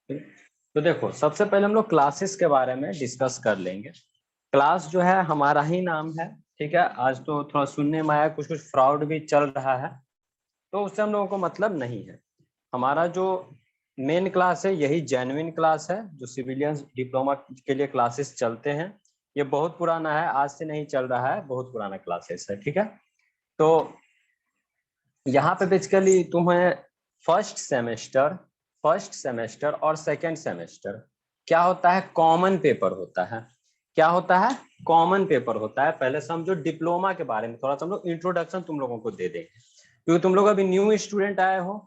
तो देखो, सबसे पहले हम लोग क्लासेस के बारे में डिस्कस कर लेंगे। क्लास जो है हमारा ही नाम है, ठीक है। आज तो थोड़ा सुनने में आया कुछ कुछ फ्रॉड भी चल रहा है, तो उससे हम लोगों को मतलब नहीं है। हमारा जो मेन क्लास है यही जेन्युइन क्लास है, जो सिविलियन डिप्लोमा के लिए क्लासेस चलते हैं। ये बहुत पुराना है, आज से नहीं चल रहा है, बहुत पुराना क्लासेस है, ठीक है। तो यहाँ पे बेसिकली तुम्हें फर्स्ट सेमेस्टर और सेकंड सेमेस्टर क्या होता है, कॉमन पेपर होता है। क्या होता है, कॉमन पेपर होता है। पहले समझो डिप्लोमा के बारे में, थोड़ा सा हम लोग इंट्रोडक्शन तुम लोगों को दे देंगे, क्योंकि तुम लोग अभी न्यू स्टूडेंट आए हो,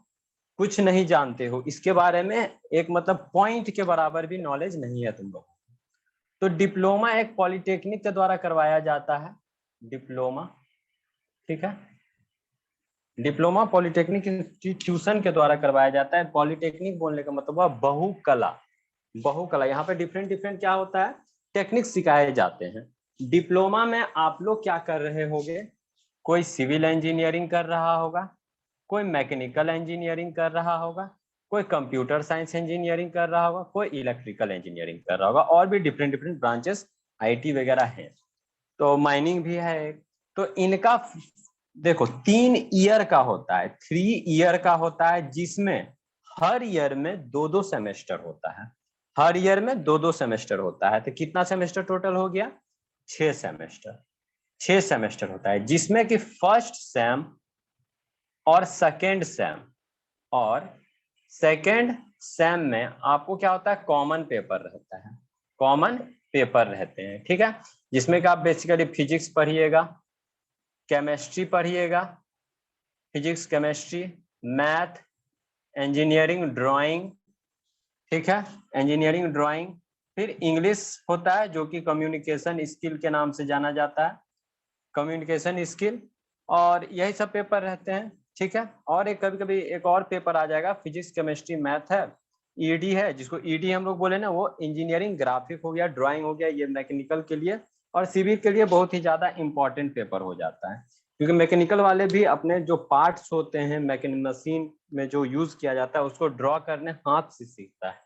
कुछ नहीं जानते हो इसके बारे में, एक मतलब पॉइंट के बराबर भी नॉलेज नहीं है तुम लोग। तो डिप्लोमा एक पॉलिटेक्निक के द्वारा करवाया जाता है, डिप्लोमा, ठीक है। डिप्लोमा पॉलिटेक्निक इंस्टीट्यूशन के द्वारा करवाया जाता है। पॉलिटेक्निक बोलने का मतलब हुआ बहुकला। बहुकला, यहाँ पे डिफरेंट डिफरेंट क्या होता है, टेक्निक सिखाए जाते हैं। डिप्लोमा में आप लोग क्या कर रहे होगे, कोई सिविल इंजीनियरिंग कर रहा होगा, कोई मैकेनिकल इंजीनियरिंग कर रहा होगा, कोई कंप्यूटर साइंस इंजीनियरिंग कर रहा होगा, कोई इलेक्ट्रिकल इंजीनियरिंग कर रहा होगा, और भी डिफरेंट डिफरेंट ब्रांचेस आईटी वगैरह हैं। तो माइनिंग भी है। तो इनका देखो 3 ईयर का होता है, 3 ईयर का होता है, जिसमें हर ईयर में 2-2 सेमेस्टर होता है। हर ईयर में 2-2 सेमेस्टर होता है। तो कितना सेमेस्टर टोटल हो गया, 6 सेमेस्टर। 6 सेमेस्टर होता है, जिसमें कि फर्स्ट सेम और सेकेंड सेम में आपको क्या होता है, कॉमन पेपर रहता है। कॉमन पेपर रहते हैं, ठीक है। जिसमें कि आप बेसिकली फिजिक्स पढ़िएगा, केमिस्ट्री पढ़िएगा, physics chemistry, math, engineering drawing, ठीक है, इंजीनियरिंग ड्राइंग। फिर इंग्लिश होता है, जो कि कम्युनिकेशन स्किल के नाम से जाना जाता है, कम्युनिकेशन स्किल। और यही सब पेपर रहते हैं, ठीक है। और एक कभी कभी एक और पेपर आ जाएगा, फिजिक्स केमिस्ट्री मैथ है, ईडी है, जिसको ईडी हम लोग बोले ना, वो इंजीनियरिंग ग्राफिक हो गया, ड्राइंग हो गया, ये मैकेनिकल के लिए और सिविल के लिए बहुत ही ज्यादा इंपॉर्टेंट पेपर हो जाता है। क्योंकि मैकेनिकल वाले भी अपने जो पार्ट्स होते हैं मैकेनिक मशीन में जो यूज किया जाता है, उसको ड्रॉ करने हाथ से सीखता है।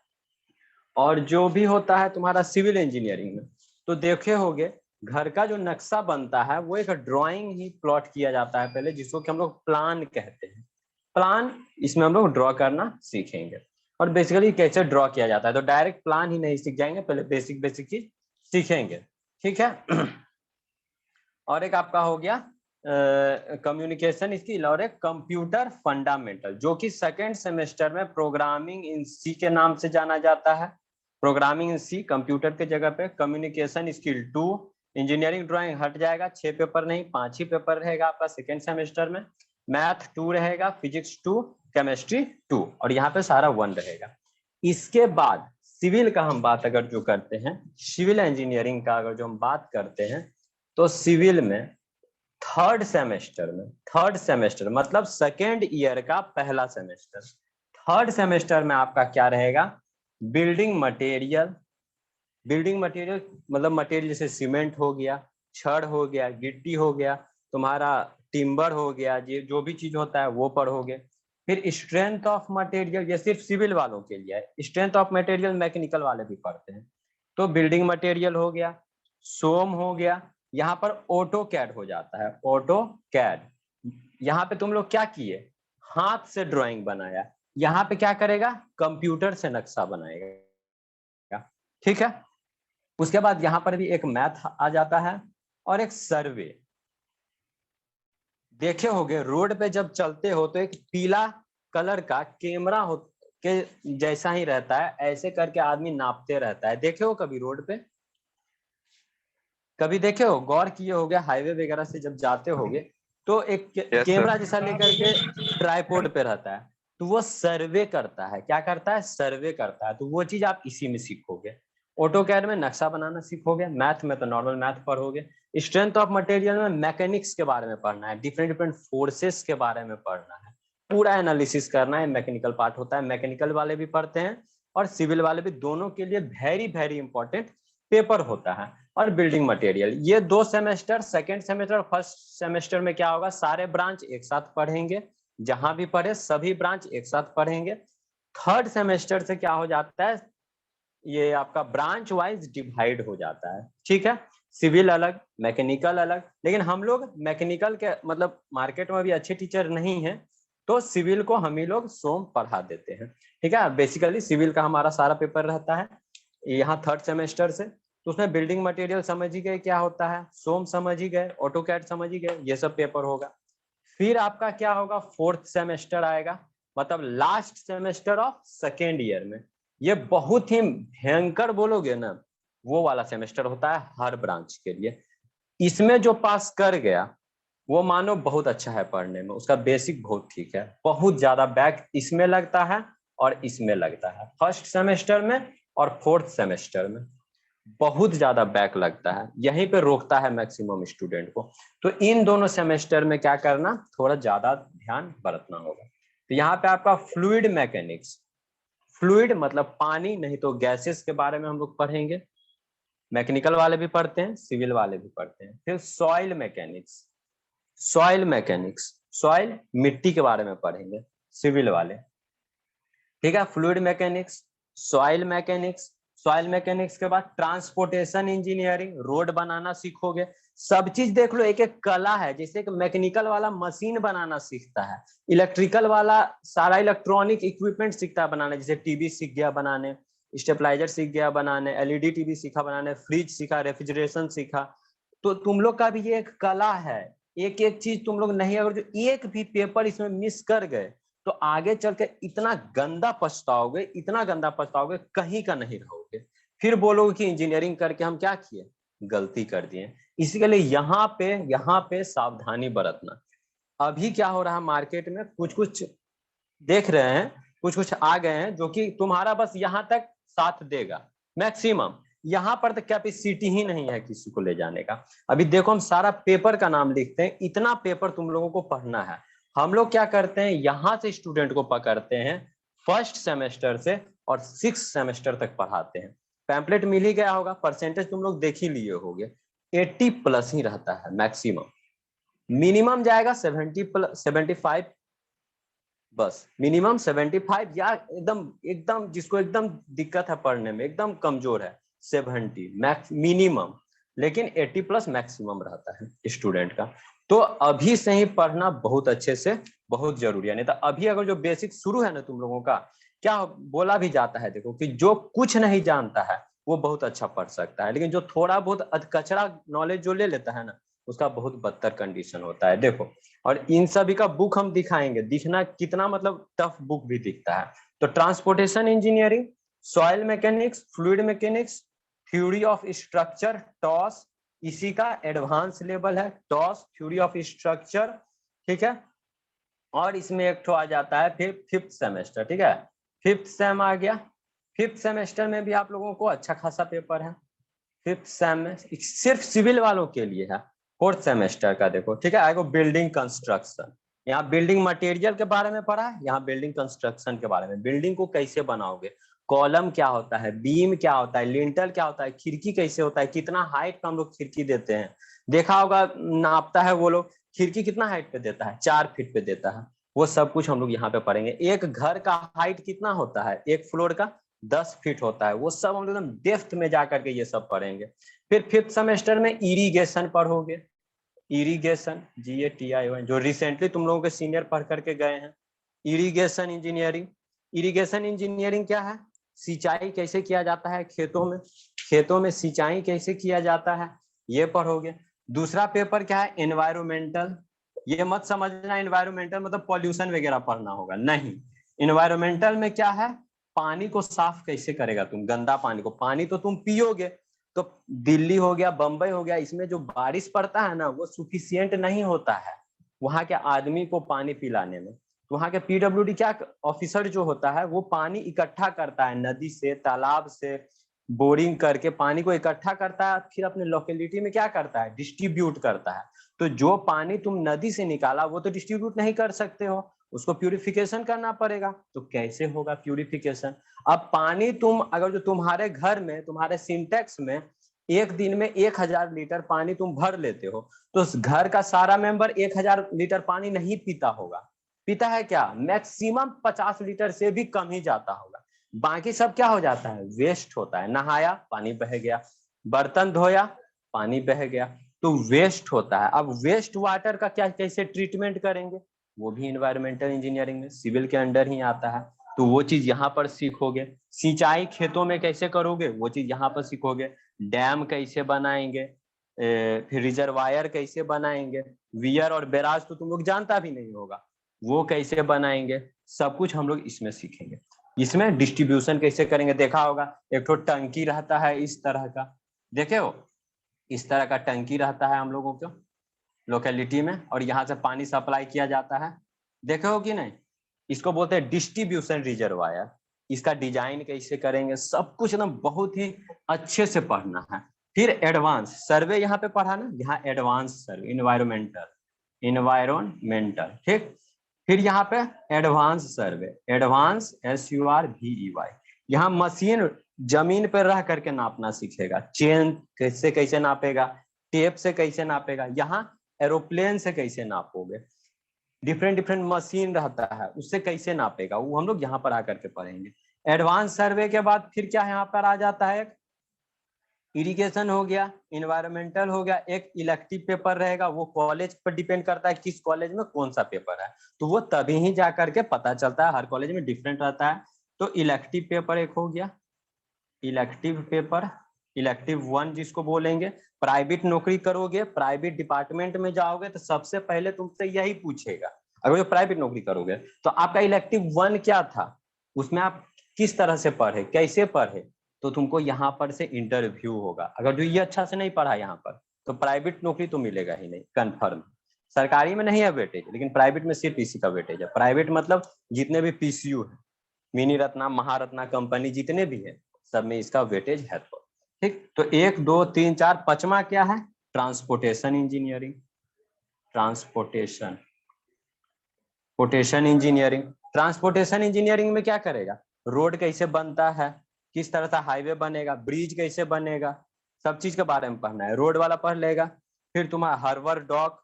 और जो भी होता है तुम्हारा सिविल इंजीनियरिंग में, तो देखे होगे घर का जो नक्शा बनता है वो एक ड्राइंग ही प्लॉट किया जाता है पहले, जिसको कि हम लोग प्लान कहते हैं। प्लान, इसमें हम लोग ड्रॉ करना सीखेंगे। और बेसिकली कैसे ड्रॉ किया जाता है, तो डायरेक्ट प्लान ही नहीं सीख जाएंगे, पहले बेसिक बेसिक चीज सीखेंगे, ठीक है। और एक आपका हो गया कम्युनिकेशन स्किल, और एक कंप्यूटर फंडामेंटल, जो कि सेकेंड सेमेस्टर में प्रोग्रामिंग इन सी के नाम से जाना जाता है। प्रोग्रामिंग इन सी कंप्यूटर के जगह पे, कम्युनिकेशन स्किल 2, इंजीनियरिंग ड्राइंग हट जाएगा, 6 पेपर नहीं 5 ही पेपर रहेगा आपका सेकेंड सेमेस्टर में। मैथ 2 रहेगा, फिजिक्स 2, केमिस्ट्री 2, और यहाँ पे सारा 1 रहेगा। इसके बाद सिविल का हम बात अगर जो करते हैं, सिविल इंजीनियरिंग का अगर जो हम बात करते हैं, तो सिविल में थर्ड सेमेस्टर मतलब सेकेंड ईयर का पहला सेमेस्टर, थर्ड सेमेस्टर में आपका क्या रहेगा, बिल्डिंग मटेरियल। बिल्डिंग मटेरियल मतलब मटेरियल जैसे सीमेंट हो गया, छड़ हो गया, गिट्टी हो गया, तुम्हारा टिम्बर हो गया, ये जो भी चीज होता है वो पढ़ोगे। फिर स्ट्रेंथ ऑफ मटेरियल, ये सिर्फ सिविल वालों के लिए है, स्ट्रेंथ ऑफ मटेरियल मैकेनिकल वाले भी पढ़ते हैं। तो बिल्डिंग मटेरियल हो गया, सोम हो गया, यहाँ पर ऑटो कैड हो जाता है, ऑटो कैड। यहाँ पे तुम लोग क्या किए, हाथ से ड्राइंग बनाया, यहाँ पे क्या करेगा, कंप्यूटर से नक्शा बनाएगा, ठीक है। उसके बाद यहाँ पर भी एक मैथ आ जाता है और एक सर्वे। देखे होगे रोड पे जब चलते हो तो एक पीला कलर का कैमरा हो के जैसा ही रहता है, ऐसे करके आदमी नापते रहता है, देखे हो कभी रोड पे, कभी देखे हो, गौर किए होगे हाईवे वगैरह से जब जाते होगे, तो एक कैमरा जैसा लेकर के ट्राइपॉड पे रहता है, तो वो सर्वे करता है, क्या करता है, सर्वे करता है। तो वो चीज आप इसी में सीखोगे। ऑटो कैड में नक्शा बनाना सीखोगे, मैथ में तो नॉर्मल मैथ पढ़ोगे, स्ट्रेंथ ऑफ मटेरियल में मैकेनिक्स के बारे में पढ़ना है, डिफरेंट डिफरेंट फोर्सेस के बारे में पढ़ना है, पूरा एनालिसिस करना है। मैकेनिकल पार्ट होता है, मैकेनिकल वाले भी पढ़ते हैं और सिविल वाले भी, दोनों के लिए वेरी वेरी इंपॉर्टेंट पेपर होता है। और बिल्डिंग मटेरियल, ये 2 semester, second semester first semester में क्या होगा, सारे ब्रांच एक साथ पढ़ेंगे, जहां भी पढ़े सभी ब्रांच एक साथ पढ़ेंगे। थर्ड सेमेस्टर से क्या हो जाता है, ये आपका ब्रांच वाइज डिवाइड हो जाता है, ठीक है। सिविल अलग, मैकेनिकल अलग, लेकिन हम लोग मैकेनिकल के मतलब मार्केट में भी अच्छे टीचर नहीं है, तो सिविल को हम ही लोग सोम पढ़ा देते हैं, ठीक है। बेसिकली सिविल का हमारा सारा पेपर रहता है यहाँ थर्ड सेमेस्टर से, तो उसमें बिल्डिंग मटेरियल समझ ही गए क्या होता है, सोम समझ ही गए, ऑटोकैड समझ ही गए, ये सब पेपर होगा। फिर आपका क्या होगा, फोर्थ सेमेस्टर आएगा, मतलब last semester of second year में, ये बहुत ही भयंकर बोलोगे ना, वो वाला सेमेस्टर होता है हर ब्रांच के लिए। इसमें जो पास कर गया वो मानो बहुत अच्छा है पढ़ने में, उसका बेसिक बहुत ठीक है। बहुत ज्यादा बैक इसमें लगता है और इसमें लगता है, फर्स्ट सेमेस्टर में और फोर्थ सेमेस्टर में बहुत ज्यादा बैक लगता है, यहीं पे रोकता है मैक्सिमम स्टूडेंट को। तो इन दोनों सेमेस्टर में क्या करना, थोड़ा ज्यादा ध्यान बरतना होगा। तो यहाँ पे आपका फ्लूइड मैकेनिक्स, फ्लूइड मतलब पानी, नहीं तो गैसेस के बारे में हम लोग पढ़ेंगे, मैकेनिकल वाले भी पढ़ते हैं, सिविल वाले भी पढ़ते हैं। फिर soil mechanics, soil mechanics, soil मिट्टी के बारे में पढ़ेंगे सिविल वाले, ठीक है। Fluid mechanics, soil mechanics, soil mechanics के बाद ट्रांसपोर्टेशन इंजीनियरिंग, रोड बनाना सीखोगे। सब चीज देख लो, एक एक कला है, जैसे कि मैकेनिकल वाला मशीन बनाना सीखता है, इलेक्ट्रिकल वाला सारा इलेक्ट्रॉनिक इक्विपमेंट सीखता है बनाने, जैसे टीवी सीख गया बनाने, स्टेबलाइजर सीख गया बनाने, एलईडी टीवी सीखा बनाने, फ्रिज सीखा, रेफ्रिजरेशन सीखा। तो तुम लोग का भी ये एक कला है, एक एक चीज तुम लोग नहीं, अगर जो एक भी पेपर इसमें मिस कर गए तो आगे चल के इतना गंदा पछताओगे, इतना गंदा पछताओगे, कहीं का नहीं रहोगे। फिर बोलोगे कि इंजीनियरिंग करके हम क्या किए, गलती कर दिए। इसी के लिए यहाँ पे सावधानी बरतना। अभी क्या हो रहा है मार्केट में, कुछ कुछ देख रहे हैं, कुछ कुछ आ गए हैं जो कि तुम्हारा बस यहाँ तक साथ देगा मैक्सिमम, यहाँ पर तो कैपेसिटी ही नहीं है किसी को ले जाने का। अभी देखो हम सारा पेपर का नाम लिखते हैं, इतना पेपर तुम लोगों को पढ़ना है। हम लोग क्या करते हैं, यहाँ से स्टूडेंट को पकड़ते हैं फर्स्ट सेमेस्टर से और सिक्स सेमेस्टर तक पढ़ाते हैं। पैम्पलेट मिल ही गया होगा, परसेंटेज तुम लोग देख ही लिए होंगे, 80+ ही रहता है मैक्सिमम, मिनिमम जाएगा 75, बस मिनिमम 75, या एकदम एकदम जिसको एकदम दिक्कत है पढ़ने में, एकदम कमजोर है 70 मैक्स मिनिमम, लेकिन 80+ मैक्सिमम रहता है स्टूडेंट का। तो अभी से ही पढ़ना बहुत अच्छे से बहुत जरूरी है, नहीं तो अभी अगर जो बेसिक शुरू है ना तुम लोगों का, क्या बोला भी जाता है देखो कि जो कुछ नहीं जानता है वो बहुत अच्छा पढ़ सकता है, लेकिन जो थोड़ा बहुत कचरा नॉलेज जो ले लेता है ना, उसका बहुत बदतर कंडीशन होता है। देखो, और इन सभी का बुक हम दिखाएंगे, दिखना कितना मतलब टफ बुक भी दिखता है। तो transportation engineering, soil mechanics, fluid mechanics, theory of structure toss, इसी का एडवांस लेवल है टॉस, थ्योरी ऑफ स्ट्रक्चर, ठीक है। और इसमें एक ठो आ जाता है फिर फिफ्थ सेमेस्टर, ठीक है, फिफ्थ सेम आ गया। फिफ्थ सेमेस्टर में भी आप लोगों को अच्छा खासा पेपर है, फिफ्थ सेम में सिर्फ सिविल वालों के लिए है। फोर्थ सेमेस्टर का देखो, ठीक है, आएगा बिल्डिंग कंस्ट्रक्शन, यहाँ बिल्डिंग मटेरियल के बारे में पढ़ा है, यहाँ बिल्डिंग कंस्ट्रक्शन के बारे में, बिल्डिंग को कैसे बनाओगे, कॉलम क्या होता है, बीम क्या होता है, लिंटल क्या होता है, खिड़की कैसे होता है, कितना हाइट का हम लोग खिड़की देते हैं, देखा होगा नापता है वो लोग, खिड़की कितना हाइट पे देता है, 4 फीट पे देता है, वो सब कुछ हम लोग यहाँ पे पढ़ेंगे। एक घर का हाइट कितना होता है, एक फ्लोर का 10 फीट होता है, वो सब हम लोग एकदम डेप्थ में जाकर के ये सब पढ़ेंगे। फिर फिफ्थ सेमेस्टर में इरिगेशन पढ़ोगे, इरिगेशन GATI जो रिसेंटली तुम लोगों के सीनियर पढ़ करके गए हैं, इरिगेशन इंजीनियरिंग। इरिगेशन इंजीनियरिंग क्या है, सिंचाई कैसे किया जाता है खेतों में, खेतों में सिंचाई कैसे किया जाता है, ये पढ़ोगे। दूसरा पेपर क्या है, एनवायरमेंटल, ये मत समझना एनवायरमेंटल मतलब पॉल्यूशन वगैरह पढ़ना होगा, नहीं। एनवायरमेंटल में क्या है, पानी को साफ कैसे करेगा तुम, गंदा पानी को, पानी तो तुम पियोगे, तो दिल्ली हो गया, बंबई हो गया, इसमें जो बारिश पड़ता है ना वो सुफिशियंट नहीं होता है वहां के आदमी को पानी पिलाने में। वहां के PWD क्या ऑफिसर जो होता है वो पानी इकट्ठा करता है, नदी से, तालाब से बोरिंग करके पानी को इकट्ठा करता है, फिर अपने लोकेलिटी में क्या करता है, डिस्ट्रीब्यूट करता है। तो जो पानी तुम नदी से निकाला वो तो डिस्ट्रीब्यूट नहीं कर सकते हो, उसको प्यूरिफिकेशन करना पड़ेगा। तो कैसे होगा प्यूरिफिकेशन, अब पानी तुम अगर जो तुम्हारे घर में तुम्हारे सिंटेक्स में एक दिन में 1000 लीटर पानी तुम भर लेते हो, तो घर का सारा मेंबर 1000 लीटर पानी नहीं पीता होगा, पीता है क्या, मैक्सिमम 50 लीटर से भी कम ही जाता होगा। बाकी सब क्या हो जाता है, वेस्ट होता है। नहाया, पानी बह गया, बर्तन धोया, पानी बह गया, तो वेस्ट होता है। अब वेस्ट वाटर का क्या, कैसे ट्रीटमेंट करेंगे, वो भी इन्वायरमेंटल इंजीनियरिंग में सिविल के अंडर ही आता है। तो वो चीज यहाँ पर सीखोगे। सिंचाई खेतों में कैसे करोगे, वो चीज यहाँ पर सीखोगे। डैम कैसे बनाएंगे, फिर रिजर्वायर कैसे बनाएंगे, वियर और बैराज तो तुम लोग जानता भी नहीं होगा, वो कैसे बनाएंगे, सब कुछ हम लोग इसमें सीखेंगे। इसमें डिस्ट्रीब्यूशन कैसे करेंगे, देखा होगा एक तो टंकी रहता है इस तरह का, देखे हो, इस तरह का टंकी रहता है हम लोगों को लोकेलिटी में, और यहाँ से पानी सप्लाई किया जाता है, देखे हो कि नहीं। इसको बोलते हैं डिस्ट्रीब्यूशन रिजर्वायर। इसका डिजाइन कैसे करेंगे, सब कुछ ना बहुत ही अच्छे से पढ़ना है। फिर एडवांस सर्वे यहाँ पे पढ़ा ना, यहाँ एडवांस सर्वे, इन्वायरमेंटल, ठीक। फिर यहाँ पे एडवांस सर्वे, एडवांस SURVEY, यहाँ मशीन जमीन पर रह करके नापना सीखेगा। चेन कैसे कैसे नापेगा, टेप से कैसे नापेगा, यहाँ एरोप्लेन से कैसे नापोगे, डिफरेंट डिफरेंट मशीन रहता है उससे कैसे नापेगा, वो हम लोग यहाँ पर आकर के पढ़ेंगे। एडवांस सर्वे के बाद फिर क्या यहाँ पर आ जाता है, इरिगेशन हो गया, इन्वायरमेंटल हो गया, एक इलेक्टिव पेपर रहेगा, वो कॉलेज पर डिपेंड करता है किस कॉलेज में कौन सा पेपर है, तो वो तभी ही जा करके पता चलता है, हर कॉलेज में डिफरेंट रहता है। तो इलेक्टिव पेपर एक हो गया, इलेक्टिव पेपर, इलेक्टिव 1 जिसको बोलेंगे। प्राइवेट नौकरी करोगे, प्राइवेट डिपार्टमेंट में जाओगे तो सबसे पहले तुमसे यही पूछेगा, अगर जो प्राइवेट नौकरी करोगे तो आपका इलेक्टिव 1 क्या था, उसमें आप किस तरह से पढ़े, कैसे पढ़े, तो तुमको यहाँ पर से इंटरव्यू होगा। अगर जो ये अच्छा से नहीं पढ़ा यहाँ पर तो प्राइवेट नौकरी तो मिलेगा ही नहीं, कंफर्म। सरकारी में नहीं है वेटेज, लेकिन प्राइवेट में सिर्फ इसी का वेटेज है। प्राइवेट मतलब जितने भी PCU है, मिनी रत्ना, महारत्ना कंपनी जितने भी है, सब में इसका वेटेज है। तो ठीक, तो 1 2 3 4 5वां क्या है, transportation engineering, transportation engineering. Transportation engineering में क्या करेगा, रोड कैसे बनता है, किस तरह से हाईवे बनेगा, ब्रिज कैसे बनेगा, सब चीज के बारे में पढ़ना है। रोड वाला पढ़ लेगा। फिर तुम्हारा हार्बर डॉक,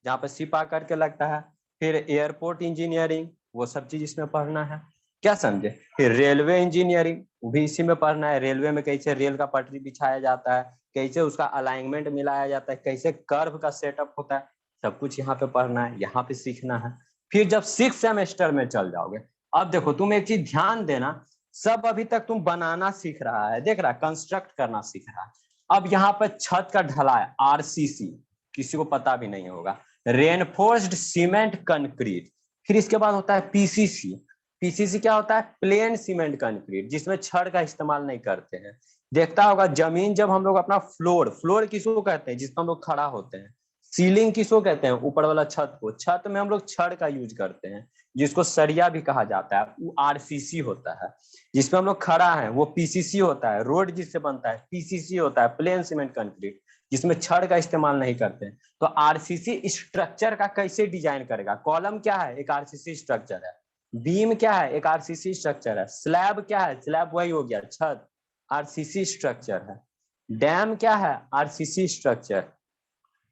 जहाँ पे शिप आकर के लगता है। फिर एयरपोर्ट इंजीनियरिंग, वो सब चीज इसमें पढ़ना है, क्या समझे। फिर रेलवे इंजीनियरिंग, वो भी इसी में पढ़ना है। रेलवे में कैसे रेल का पटरी बिछाया जाता है, कैसे उसका अलाइनमेंट मिलाया जाता है, कैसे कर्व का सेटअप होता है, सब कुछ यहाँ पे पढ़ना है, यहाँ पे सीखना है। फिर जब 6 सेमेस्टर में चल जाओगे, अब देखो तुम एक चीज ध्यान देना, सब अभी तक तुम बनाना सीख रहा है, देख रहा है, कंस्ट्रक्ट करना सीख रहा है। अब यहाँ पर छत का ढलाई, RCC, किसी को पता भी नहीं होगा, रेनफोर्स्ड सीमेंट कंक्रीट। फिर इसके बाद होता है PCC। PCC क्या होता है, प्लेन सीमेंट कंक्रीट, जिसमें छड़ का इस्तेमाल नहीं करते हैं। देखता होगा जमीन, जब हम लोग अपना फ्लोर किसको कहते हैं, जिसमें हम लोग खड़ा होते हैं। सीलिंग किसको कहते हैं, ऊपर वाला छत को। छत में हम लोग छड़ का यूज करते हैं, जिसको सरिया भी कहा जाता है, वो RCC होता है। जिसमें हम लोग खड़ा है वो PCC होता है। रोड जिससे बनता है PCC होता है, प्लेन सीमेंट कंक्रीट, जिसमें छड़ का इस्तेमाल नहीं करते हैं। तो RCC स्ट्रक्चर का कैसे डिजाइन करेगा, कॉलम क्या है, एक RCC स्ट्रक्चर है। बीम क्या है, एक RCC स्ट्रक्चर है। स्लैब क्या है, स्लैब वही हो गया छत, RCC स्ट्रक्चर है। डैम क्या है, RCC स्ट्रक्चर।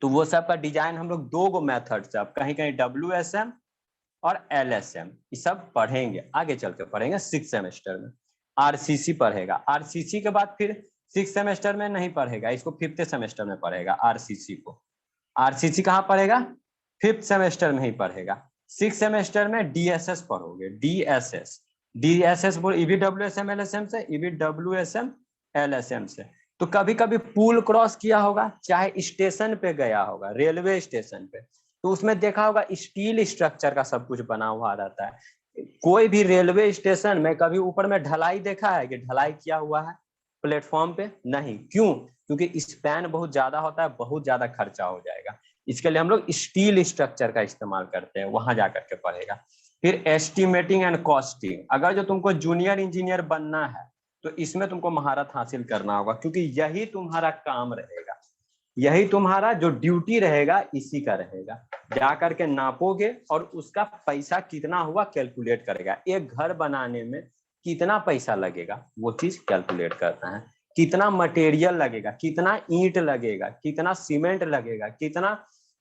तो वो सब का डिजाइन हम लोग 2 मेथड से, अब कहीं कहीं WSM और LSM, ये सब पढ़ेंगे, आगे चल के पढ़ेंगे 6 सेमेस्टर में। RCC पढ़ेगा, RCC के बाद फिर 6 सेमेस्टर में नहीं पढ़ेगा, इसको 5th सेमेस्टर में पढ़ेगा RCC को। RCC कहाँ पढ़ेगा, 5th सेमेस्टर में ही पढ़ेगा। 6 सेमेस्टर में DSS पढ़ोगे, DSS बोल EBWSM LSM से, EBWSM LSM से। तो कभी कभी पुल क्रॉस किया होगा, चाहे स्टेशन पे गया होगा, रेलवे स्टेशन पे, तो उसमें देखा होगा स्टील स्ट्रक्चर का सब कुछ बना हुआ रहता है। कोई भी रेलवे स्टेशन में कभी ऊपर में ढलाई देखा है कि ढलाई किया हुआ है प्लेटफॉर्म पे, नहीं। क्यों, क्योंकि स्पैन बहुत ज्यादा होता है, बहुत ज्यादा खर्चा हो जाएगा। इसके लिए हम लोग स्टील स्ट्रक्चर का इस्तेमाल करते हैं, वहां जाकर के पढ़ेगा। फिर एस्टिमेटिंग एंड कॉस्टिंग, अगर जो तुमको जूनियर इंजीनियर बनना है तो इसमें तुमको महारत हासिल करना होगा, क्योंकि यही तुम्हारा काम रहेगा, यही तुम्हारा जो ड्यूटी रहेगा इसी का रहेगा। जा करके नापोगे और उसका पैसा कितना हुआ कैलकुलेट करेगा। एक घर बनाने में कितना पैसा लगेगा वो चीज कैलकुलेट करना है, कितना मटेरियल लगेगा, कितना ईंट लगेगा, कितना सीमेंट लगेगा, कितना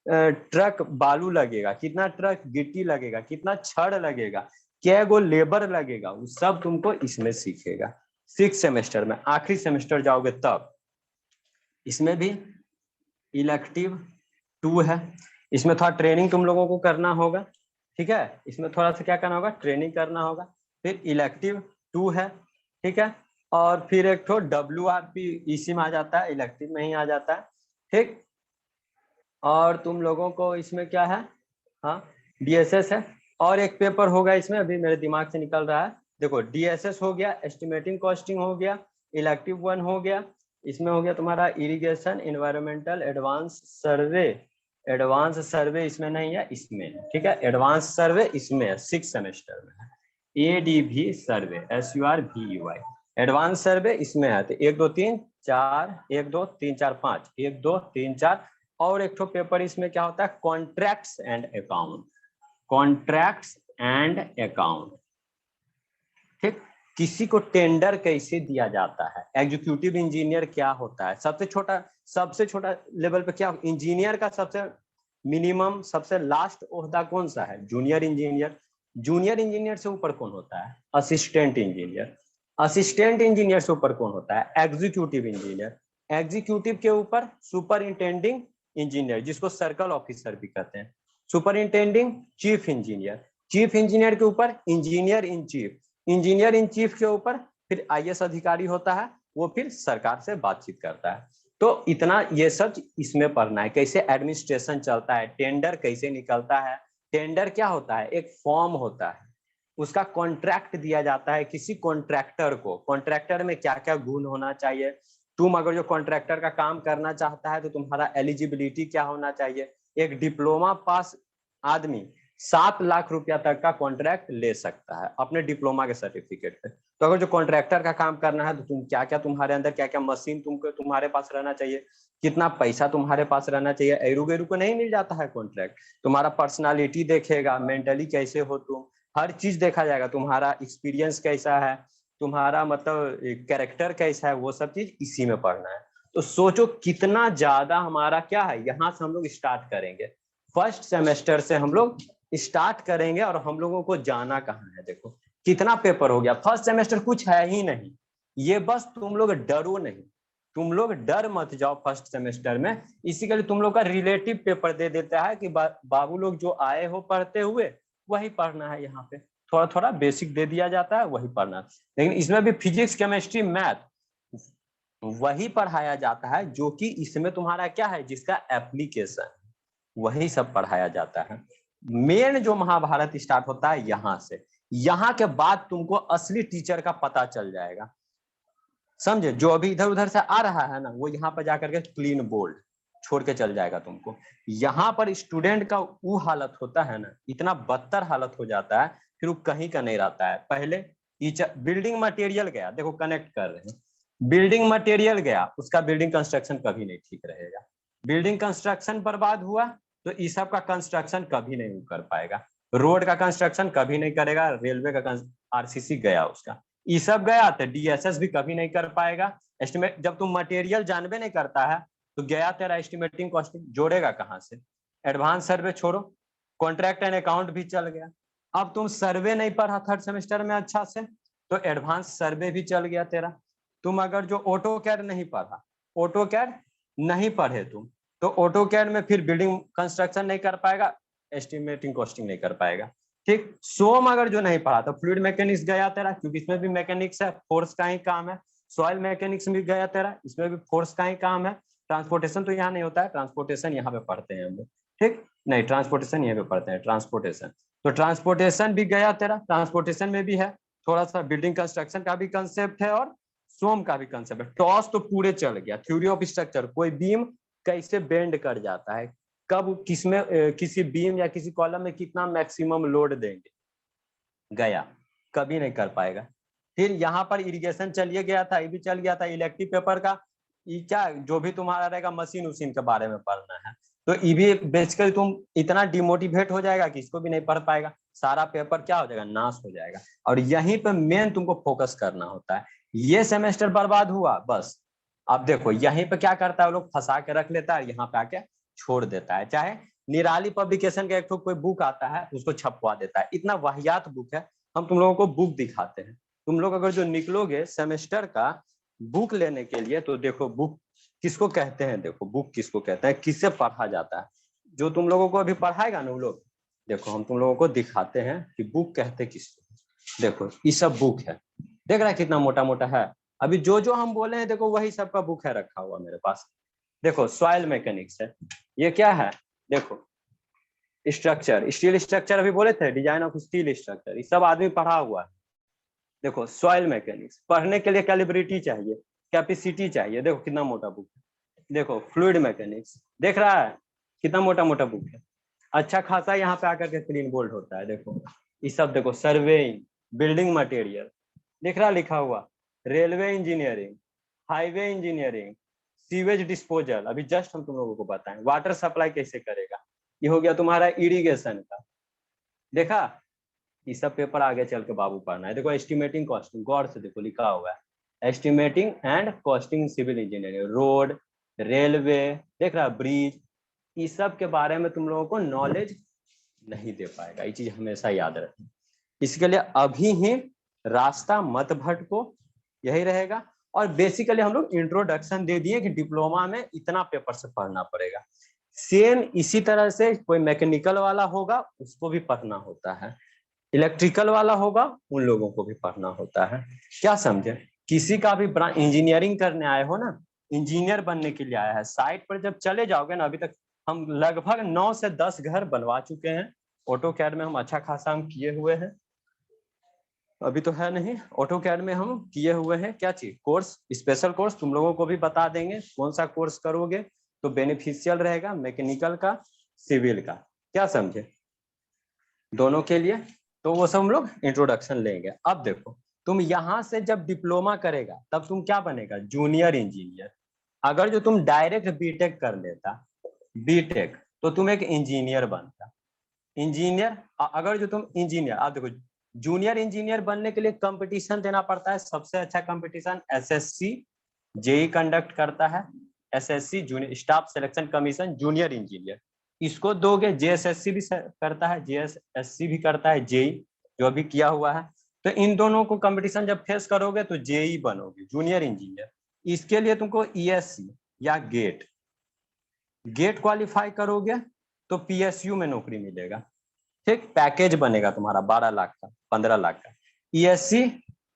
ट्रक बालू लगेगा, कितना ट्रक गिट्टी लगेगा, कितना छड़ लगेगा, क्या गो लेबर लगेगा, वो सब तुमको इसमें सीखेगा 6 सेमेस्टर में। आखिरी सेमेस्टर जाओगे तब। इसमें भी इलेक्टिव 2 है, इसमें थोड़ा ट्रेनिंग तुम लोगों को करना होगा, ठीक है, इसमें थोड़ा सा क्या करना होगा, ट्रेनिंग करना होगा। फिर इलेक्टिव 2 है, ठीक है, और फिर एक तो WRP इसी में आ जाता है, इलेक्टिव में ही आ जाता है, ठीक। और तुम लोगों को इसमें क्या है, हाँ DSS है, और एक पेपर होगा इसमें, अभी मेरे दिमाग से निकल रहा है, देखो DSS हो गया, एस्टिमेटिंग कॉस्टिंग हो गया, इलेक्टिव 1 हो गया, इसमें हो गया तुम्हारा इरिगेशन एनवायरमेंटल एडवांस सर्वे। एडवांस सर्वे इसमें नहीं है, इसमें है, ठीक है, एडवांस सर्वे इसमें है, 6 सेमेस्टर में है। ADV सर्वे, SURVEY, एडवांस सर्वे इसमें है। तो 1 2 3 4, 1 2 3 4 5, 1 2 3 4, और एक तो पेपर इसमें क्या होता है, contracts and account. Contracts and account, ठीक। किसी को टेंडर कैसे दिया जाता है, एग्जीक्यूटिव इंजीनियर क्या होता है, सबसे छोटा लेवल पे क्या, इंजीनियर का सबसे मिनिमम सबसे लास्ट ओहदा कौन सा है, जूनियर इंजीनियर। जूनियर इंजीनियर से ऊपर कौन होता है, असिस्टेंट इंजीनियर। असिस्टेंट इंजीनियर से ऊपर कौन होता है, एग्जीक्यूटिव इंजीनियर। एग्जीक्यूटिव के ऊपर सुपरिंटेंडिंग इंजीनियर, जिसको सर्कल ऑफिसर भी कहते हैं। Superintending chief engineer, chief engineer के ऊपर engineer in chief, engineer in chief के ऊपर फिर IAS अधिकारी होता है, वो फिर सरकार से बातचीत करता है। तो इतना ये सब इसमें पढ़ना है, कैसे एडमिनिस्ट्रेशन चलता है, टेंडर कैसे निकलता है। टेंडर क्या होता है, एक फॉर्म होता है, उसका कॉन्ट्रैक्ट दिया जाता है किसी कॉन्ट्रैक्टर को। कॉन्ट्रैक्टर में क्या क्या गुण होना चाहिए, तुम अगर जो कॉन्ट्रैक्टर का काम करना चाहता है तो तुम्हारा एलिजिबिलिटी क्या होना चाहिए। एक डिप्लोमा पास आदमी 7 लाख रुपया तक का कॉन्ट्रैक्ट ले सकता है अपने डिप्लोमा के सर्टिफिकेट पे। तो अगर जो कॉन्ट्रैक्टर का काम करना है तो तुम क्या क्या, तुम्हारे अंदर क्या क्या मशीन तुमको तुम्हारे पास रहना चाहिए, कितना पैसा तुम्हारे पास रहना चाहिए। एरू गेरू को नहीं मिल जाता है कॉन्ट्रैक्ट, तुम्हारा पर्सनालिटी देखेगा, मेंटली कैसे हो तुम, हर चीज देखा जाएगा, तुम्हारा एक्सपीरियंस कैसा है, तुम्हारा मतलब कैरेक्टर कैसा है, वो सब चीज इसी में पढ़ना है। तो सोचो कितना ज्यादा हमारा क्या है, यहाँ से हम लोग स्टार्ट करेंगे, फर्स्ट सेमेस्टर से हम लोग स्टार्ट करेंगे, और हम लोगों को जाना कहाँ है, देखो कितना पेपर हो गया। फर्स्ट सेमेस्टर कुछ है ही नहीं, ये बस तुम लोग डरो नहीं, तुम लोग डर मत जाओ फर्स्ट सेमेस्टर में। इसी के लिए तुम लोग का रिलेटिव पेपर दे देता है कि बाबू लोग जो आए हो पढ़ते हुए वही पढ़ना है, यहाँ पे थोड़ा थोड़ा बेसिक दे दिया जाता है, वही पढ़ना है। लेकिन इसमें भी फिजिक्स केमिस्ट्री मैथ वही पढ़ाया जाता है जो कि इसमें तुम्हारा क्या है, जिसका एप्लीकेशन, वही सब पढ़ाया जाता है। मेन जो महाभारत स्टार्ट होता है यहाँ से, यहाँ के बाद तुमको असली टीचर का पता चल जाएगा, समझे। जो अभी इधर उधर से आ रहा है ना, वो यहाँ पर जाकर के क्लीन बोल्ड छोड़ के चल जाएगा तुमको। यहाँ पर स्टूडेंट का वो हालत होता है ना, इतना बदतर हालत हो जाता है, फिर वो कहीं का नहीं रहता है। पहले बिल्डिंग मटेरियल गया, देखो कनेक्ट कर रहे हैं, बिल्डिंग मटेरियल गया, उसका बिल्डिंग कंस्ट्रक्शन कभी नहीं ठीक रहेगा। बिल्डिंग कंस्ट्रक्शन बर्बाद हुआ तो इस सब का कंस्ट्रक्शन कभी नहीं कर पाएगा। रोड का कंस्ट्रक्शन कभी नहीं करेगा, रेलवे का RCC गया, उसका ये सब गया, तो DSS भी कभी नहीं कर पाएगा। एस्टिमेट जब तुम मटेरियल जानबे नहीं करता है तो गया तेरा एस्टिमेटिंग कॉस्टिंग, जोड़ेगा कहाँ से। एडवांस सर्वे छोड़ो, कॉन्ट्रैक्ट एंड अकाउंट भी चल गया। अब तुम सर्वे नहीं पढ़ा थर्ड सेमेस्टर में अच्छा से, तो एडवांस सर्वे भी चल गया तेरा। तुम अगर जो ऑटो कैड नहीं पढ़ा, ऑटो कैड नहीं पढ़े तुम, तो ऑटो कैड में फिर बिल्डिंग कंस्ट्रक्शन नहीं कर पाएगा, एस्टिमेटिंग कॉस्टिंग नहीं कर पाएगा, ठीक। सोम अगर जो नहीं पढ़ा तो फ्लूइड मैकेनिक्स गया तेरा, क्योंकि इसमें भी मैकेनिक्स है, फोर्स का ही काम है। सॉइल मैकेनिक्स भी गया तेरा, इसमें भी फोर्स का ही काम है। ट्रांसपोर्टेशन तो यहाँ नहीं होता है, ट्रांसपोर्टेशन यहाँ पे पढ़ते हैं हम लोग, ठीक। नहीं, ट्रांसपोर्टेशन यहाँ पे पढ़ते हैं, ट्रांसपोर्टेशन, तो ट्रांसपोर्टेशन भी गया तेरा। ट्रांसपोर्टेशन में भी है थोड़ा सा बिल्डिंग कंस्ट्रक्शन का भी कंसेप्ट है, और सोम का भी कंसेप्ट है। टॉस तो पूरे चल गया, थ्योरी ऑफ स्ट्रक्चर, कोई बीम कैसे बेंड कर जाता है, कब किसमें किसी बीम या किसी कॉलम में कितना मैक्सिमम लोड देंगे, गया, कभी नहीं कर पाएगा। फिर यहाँ पर इरिगेशन चलिए गया था, ये भी चल गया था। इलेक्टिव पेपर का ये क्या, जो भी तुम्हारा रहेगा मशीन उसीन के बारे में पढ़ना है, तो ये भी बेसिकली तुम इतना डिमोटिवेट हो जाएगा कि इसको भी नहीं पढ़ पाएगा, सारा पेपर क्या हो जाएगा, नाश हो जाएगा। और यहीं पे मेन तुमको फोकस करना होता है। ये सेमेस्टर बर्बाद हुआ बस, अब देखो यहीं पे क्या करता है, वो लोग फंसा के रख लेता है, यहाँ पे आके छोड़ देता है। चाहे निराली पब्लिकेशन का एक तो कोई बुक आता है, उसको छपवा देता है, इतना वाहियात बुक है। हम तुम लोगों को बुक दिखाते हैं, तुम लोग अगर जो निकलोगे सेमेस्टर का बुक लेने के लिए, तो देखो बुक किसको कहते हैं, देखो बुक किसको कहते हैं, किससे पढ़ा जाता है, जो तुम लोगों को अभी पढ़ाएगा ना वो लोग, देखो हम तुम लोगों को दिखाते हैं कि बुक कहते किसको। देखो ये सब बुक है, देख रहा है कितना मोटा मोटा है। अभी जो जो हम बोले हैं देखो वही सबका बुक है रखा हुआ मेरे पास। देखो सॉइल मैकेनिक्स है, ये क्या है, देखो स्ट्रक्चर, स्टील स्ट्रक्चर अभी बोले थे, डिजाइन ऑफ स्टील स्ट्रक्चर, ये सब आदमी पढ़ा हुआ है। देखो सॉइल मैकेनिक्स पढ़ने के लिए कैलिब्रिटी चाहिए, कैपेसिटी चाहिए, देखो कितना मोटा बुक है। देखो फ्लूइड मैकेनिक्स, देख रहा है कितना मोटा मोटा बुक है, अच्छा खासा यहाँ पे आकर के क्लीन बोल्ड होता है। देखो ये सब देखो, सर्वेइंग, बिल्डिंग मटेरियल, देख रहा लिखा हुआ, railway engineering, highway engineering, sewage disposal, अभी जस्ट हम तुम लोगों को बताएं, वाटर सप्लाई कैसे करेगा, ये हो गया तुम्हारा इरिगेशन का। देखा ये सब पेपर आगे चल के बाबू पढ़ना है। देखो एस्टिमेटिंग कॉस्टिंग, गौर से देखो लिखा हुआ है, estimating and costing civil engineering, road, railway, देख रहा ब्रिज, इस सब के बारे में तुम लोगों को नॉलेज नहीं दे पाएगा, ये चीज हमेशा याद रखें। इसके लिए अभी ही रास्ता मत भटको, यही रहेगा। और बेसिकली हम लोग इंट्रोडक्शन दे दिए कि डिप्लोमा में इतना पेपर से पढ़ना पड़ेगा। सेम इसी तरह से कोई मैकेनिकल वाला होगा उसको भी पढ़ना होता है, इलेक्ट्रिकल वाला होगा उन लोगों को भी पढ़ना होता है, क्या समझे। किसी का भी इंजीनियरिंग करने आए हो ना, इंजीनियर बनने के लिए आया है, साइट पर जब चले जाओगे ना, अभी तक हम लगभग 9 से 10 घर बनवा चुके हैं। ऑटो कैड में हम अच्छा खासा हम किए हुए हैं, अभी तो है नहीं, ऑटो कैड में हम किए हुए हैं। क्या चीज, कोर्स, स्पेशल कोर्स तुम लोगों को भी बता देंगे, कौन सा कोर्स करोगे तो बेनिफिशियल रहेगा, मैकेनिकल का, सिविल का, क्या समझे, दोनों के लिए। तो वो सब हम लोग इंट्रोडक्शन लेंगे। अब देखो तुम यहाँ से जब डिप्लोमा करेगा तब तुम क्या बनेगा, जूनियर इंजीनियर। अगर जो तुम डायरेक्ट बीटेक कर लेता, बीटेक, तो तुम एक इंजीनियर बनता, इंजीनियर। अगर जो तुम इंजीनियर, आप देखो जूनियर इंजीनियर बनने के लिए कंपटीशन देना पड़ता है, सबसे अच्छा कंपटीशन एसएससी जेई कंडक्ट करता है, SSC junior staff selection commission junior engineer, इसको दोगे, जेएसएससी भी करता है, जेएसएससी भी करता है, जेई जो अभी किया हुआ है। तो इन दोनों को कंपटीशन जब फेस करोगे तो जेई बनोगे, जूनियर इंजीनियर। इसके लिए तुमको ईएससी या गेट, गेट क्वालिफाई करोगे तो पीएसयू में नौकरी मिलेगा, ठीक, पैकेज बनेगा तुम्हारा 12 लाख का, 15 लाख का। ईएससी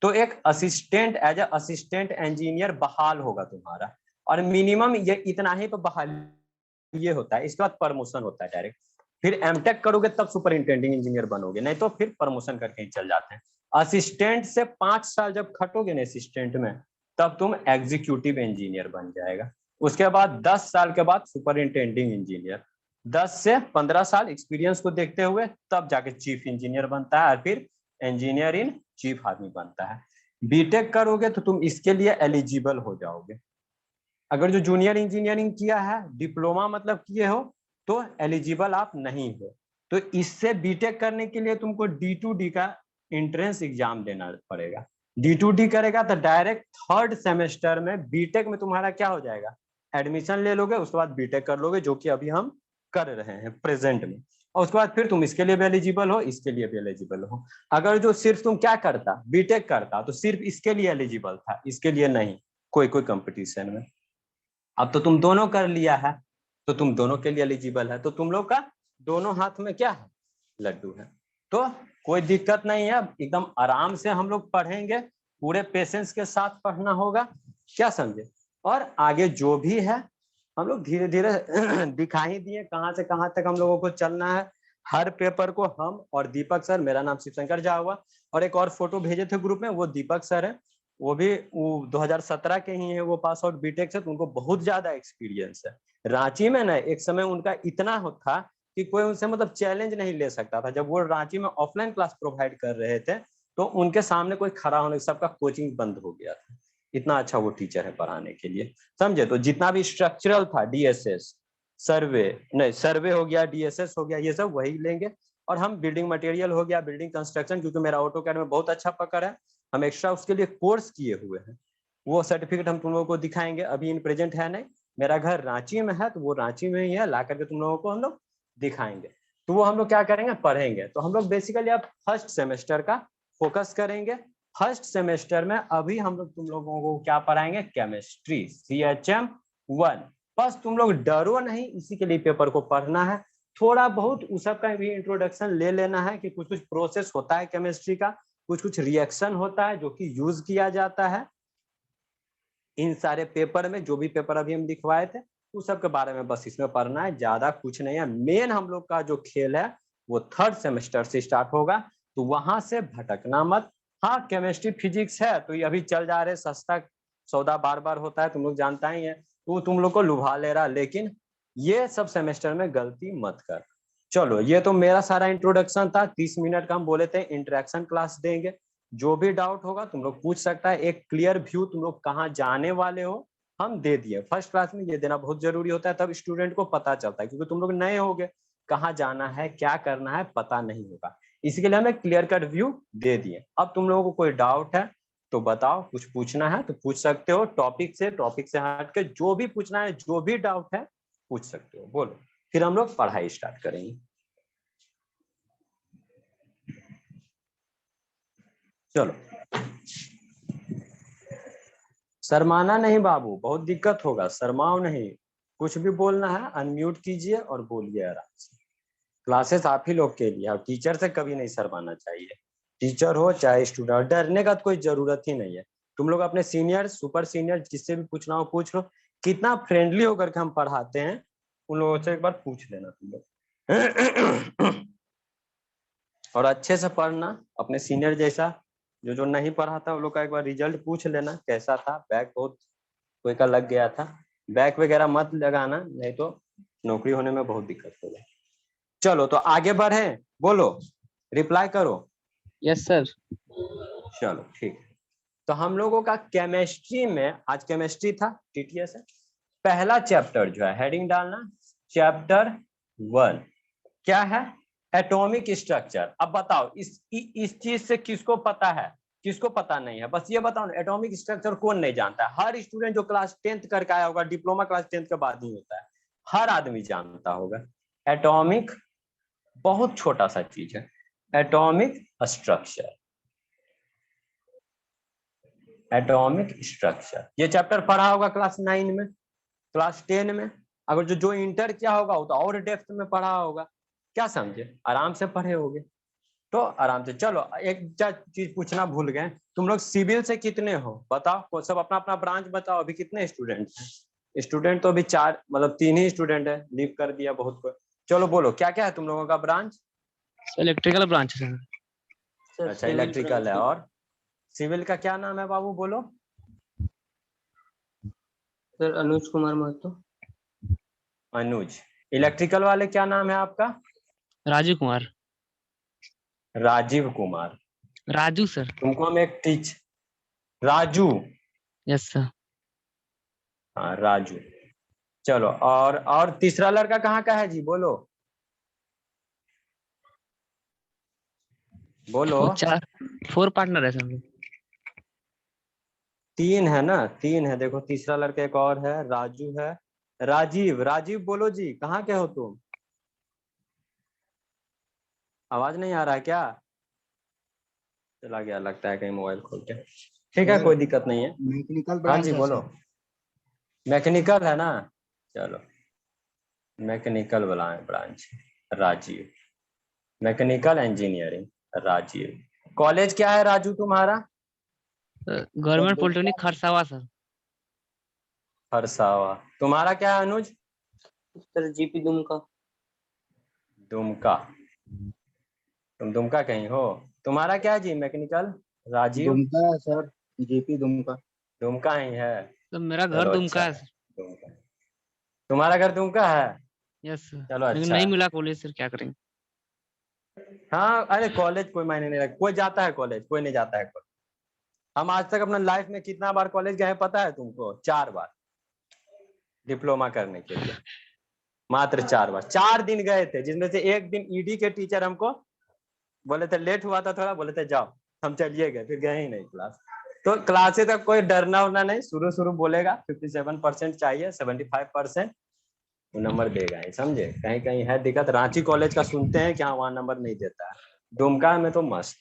तो एक assistant, as a assistant engineer बहाल होगा तुम्हारा, और मिनिमम ये इतना ही तो बहाल ये होता है, इसके बाद प्रमोशन होता है डायरेक्ट। फिर एमटेक करोगे तब सुपरिंटेंडिंग इंजीनियर बनोगे, नहीं तो फिर प्रमोशन करके ही चल जाते हैं। असिस्टेंट से 5 साल जब खटोगे ना असिस्टेंट में, तब तुम एग्जीक्यूटिव इंजीनियर बन जाएगा। उसके बाद 10 साल के बाद सुपरिंटेंडिंग इंजीनियर, 10 से 15 साल एक्सपीरियंस को देखते हुए तब जाके चीफ इंजीनियर बनता है, और फिर इंजीनियर इन चीफ आदमी बनता है। बीटेक करोगे तो तुम इसके लिए एलिजिबल हो जाओगे। अगर जो जूनियर इंजीनियरिंग किया है, डिप्लोमा मतलब किए हो, तो एलिजिबल आप नहीं हो। तो इससे बीटेक करने के लिए तुमको D2D का एंट्रेंस एग्जाम देना पड़ेगा। D2D करेगा तो डायरेक्ट 3rd सेमेस्टर में बीटेक में तुम्हारा क्या हो जाएगा, एडमिशन ले लोगे, उसके बाद बीटेक कर लोगे, जो कि अभी हम कर रहे हैं प्रेजेंट में। और उसके बाद फिर तुम इसके लिए भी एलिजिबल हो, इसके लिए भी एलिजिबल हो। अगर जो सिर्फ तुम क्या करता, बीटेक करता, तो सिर्फ इसके लिए एलिजिबल था, इसके लिए नहीं, कोई कोई कंपटीशन में। अब तो तुम दोनों कर लिया है, तो तुम दोनों के लिए एलिजिबल है, तो तुम लोग का दोनों हाथ में क्या है, लड्डू है। तो कोई दिक्कत नहीं है, एकदम आराम से हम लोग पढ़ेंगे, पूरे पेशेंस के साथ पढ़ना होगा, क्या समझे। और आगे जो भी है हम लोग धीरे धीरे दिखा ही दिए कहाँ से कहाँ तक हम लोगों को चलना है। हर पेपर को हम और दीपक सर, मेरा नाम शिवशंकर झा हुआ, और एक और फोटो भेजे थे ग्रुप में, वो दीपक सर है, वो भी 2017 के ही है, वो पास आउट बीटेक से, तो उनको बहुत ज्यादा एक्सपीरियंस है। रांची में ना एक समय उनका इतना था कि कोई उनसे मतलब चैलेंज नहीं ले सकता था। जब वो रांची में ऑफलाइन क्लास प्रोवाइड कर रहे थे तो उनके सामने कोई खड़ा होने, सबका कोचिंग बंद हो गया था, इतना अच्छा वो टीचर है पढ़ाने के लिए, समझे। तो जितना भी स्ट्रक्चरल था, डीएसएस सर्वे, नहीं सर्वे हो गया, डीएसएस हो गया, ये सब वही लेंगे। और हम बिल्डिंग मटेरियल हो गया, बिल्डिंग कंस्ट्रक्शन, क्योंकि मेरा ऑटोकैड में बहुत अच्छा पकड़ है, हम एक्स्ट्रा उसके लिए कोर्स किए हुए हैं, वो सर्टिफिकेट हम तुम लोगों को दिखाएंगे। अभी इन प्रेजेंट है नहीं, मेरा घर रांची में है, तो वो रांची में ही है, ला करके तुम लोगों को हम लोग दिखाएंगे। तो वो हम लोग क्या करेंगे, पढ़ेंगे। तो हम लोग बेसिकली अब फर्स्ट सेमेस्टर का फोकस करेंगे। फर्स्ट सेमेस्टर में अभी हम लोग तुम लोगों को क्या पढ़ाएंगे, केमिस्ट्री CHM1। बस तुम लोग डरो नहीं, इसी के लिए पेपर को पढ़ना है। थोड़ा बहुत उस सब का भी इंट्रोडक्शन ले लेना है कि कुछ कुछ प्रोसेस होता है केमिस्ट्री का, कुछ कुछ रिएक्शन होता है जो कि यूज किया जाता है इन सारे पेपर में। जो भी पेपर अभी हम लिखवाए थे उस सब के बारे में बस इसमें पढ़ना है, ज्यादा कुछ नहीं है। मेन हम लोग का जो खेल है वो थर्ड सेमेस्टर से स्टार्ट होगा, तो वहां से भटकना मत। हाँ, केमिस्ट्री फिजिक्स है तो ये अभी चल जा रहे, सस्ता सौदा बार बार होता है, तुम लोग जानता ही है, तो तुम लोग को लुभा ले रहा, लेकिन ये सब सेमेस्टर में गलती मत कर। चलो, ये तो मेरा सारा इंट्रोडक्शन था। 30 मिनट का हम बोले थे इंटरेक्शन क्लास देंगे। जो भी डाउट होगा तुम लोग पूछ सकता है। एक क्लियर व्यू तुम लोग कहाँ जाने वाले हो हम दे दिए। फर्स्ट क्लास में ये देना बहुत जरूरी होता है, तब स्टूडेंट को पता चलता है, क्योंकि तुम लोग नए होगे, कहाँ जाना है क्या करना है पता नहीं होगा, इसके लिए हमें क्लियर कट व्यू दे दिए। अब तुम लोगों को कोई डाउट है तो बताओ, कुछ पूछना है तो पूछ सकते हो। टॉपिक से हट के जो भी पूछना है, जो भी डाउट है पूछ सकते हो, बोलो। फिर हम लोग पढ़ाई स्टार्ट करेंगे। चलो, शर्माना नहीं बाबू, बहुत दिक्कत होगा, शर्माओ नहीं। कुछ भी बोलना है अनम्यूट कीजिए और बोलिए आराम से। क्लासेस आप ही लोग के लिए, और टीचर से कभी नहीं शर्माना चाहिए। टीचर हो चाहे स्टूडेंट, डरने का तो कोई जरूरत ही नहीं है। तुम लोग अपने सीनियर सुपर सीनियर जिससे भी पूछना हो पूछ लो। कितना फ्रेंडली होकर के हम पढ़ाते हैं, उन लोगों से एक बार पूछ लेना तुम लोग। और अच्छे से पढ़ना, अपने सीनियर जैसा। जो जो नहीं पढ़ा था वो लोग का एक बार रिजल्ट पूछ लेना कैसा था। बैक बहुत कोई का लग गया था, बैक वगैरह मत लगाना, नहीं तो नौकरी होने में बहुत दिक्कत होगा। चलो तो आगे बढ़े, बोलो, रिप्लाई करो। Yes sir. चलो ठीक है। तो हम लोगों का केमिस्ट्री में आज केमिस्ट्री था, TTS है। पहला चैप्टर जो है, हेडिंग डालना चैप्टर 1, क्या है, एटॉमिक स्ट्रक्चर। अब बताओ इस चीज से किसको पता है, किसको पता नहीं है, बस ये बताओ ना। एटॉमिक स्ट्रक्चर कौन नहीं जानता है? हर स्टूडेंट जो क्लास 10th करके आया होगा, डिप्लोमा क्लास 10th के बाद ही होता है, हर आदमी जानता होगा। एटॉमिक बहुत छोटा सा चीज है, एटॉमिक स्ट्रक्चर। एटॉमिक स्ट्रक्चर ये चैप्टर पढ़ा होगा क्लास 9 में, क्लास 10 में। अगर जो जो इंटर किया होगा वो तो और डेप्थ में पढ़ा होगा। क्या समझे, आराम से पढ़े होगे तो आराम से। चलो, एक चीज पूछना भूल गए, तुम लोग सिविल से कितने हो बताओ, सब अपना अपना ब्रांच बताओ। अभी कितने स्टूडेंट हैं? स्टूडेंट तो अभी 4 मतलब 3 ही स्टूडेंट है, लीव कर दिया बहुत को। चलो बोलो, क्या क्या है तुम लोगों का ब्रांच? इलेक्ट्रिकल ब्रांच है सर। अच्छा, इलेक्ट्रिकल है। और सिविल का क्या नाम है बाबू, बोलो। सर अनुज कुमार महतो। अनुज। इलेक्ट्रिकल वाले क्या नाम है आपका? राजू कुमार। राजीव कुमार। राजू सर। तुमको हम एक टीच राजू। Yes sir. हाँ, राजू। चलो, और तीसरा लड़का कहाँ का है जी, बोलो बोलो। वो 4 पार्टनर है सर हम लोग। 3 है ना, 3 है। देखो तीसरा लड़का एक और है, राजू है। राजीव, राजीव बोलो जी, कहाँ के हो तुम? आवाज नहीं आ रहा है क्या? चला गया लगता है कहीं मोबाइल खोल के। ठीक है, सर कोई दिक्कत नहीं है। मैकेनिकल हाँ ब्रांच जी है बोलो। सर। मैकेनिकल है ना, चलो मैकेनिकल वाला branch. Rajeev, mechanical engineering Rajeev. College क्या है राजू तुम्हारा? Government polytechnic Kharsawan sir. Harsawa. तुम्हारा क्या है अनुज? Sir GP Dumka. दुमका। तुम दुमका कहीं हो? तुम्हारा क्या है जी, मैकेनिकल? राजीव। दुमका है सर, जेपी दुमका। दुमका ही है। तो मेरा घर चलो अच्छा दुमका है है, सर। दुमका। तुम्हारा घर दुमका है? यस सर, चलो लेकिन अच्छा नहीं है। मिला कॉलेज सर, क्या करेंगे। हाँ, अरे कॉलेज कोई मायने नहीं रखता, कोई जाता है कॉलेज, कोई नहीं जाता है कॉलेज। हम आज तक अपना लाइफ में कितना बार कॉलेज गए हैं पता है तुमको? 4 बार, डिप्लोमा करने के लिए। मात्र 4 बार, 4 दिन गए थे, जिसमें से एक दिन ईडी के टीचर हमको बोले थे, लेट हुआ था थोड़ा, बोले थे जाओ, हम चलिए गए, फिर गए ही नहीं क्लास। तो क्लासे तक कोई डरना उरना नहीं, शुरू शुरू बोलेगा 57% चाहिए, 75%। वो नंबर देगा ही, समझे। कहीं कहीं है दिक्कत, रांची कॉलेज का सुनते हैं कि हाँ वहाँ नंबर नहीं देता है, दुमका में तो मस्त,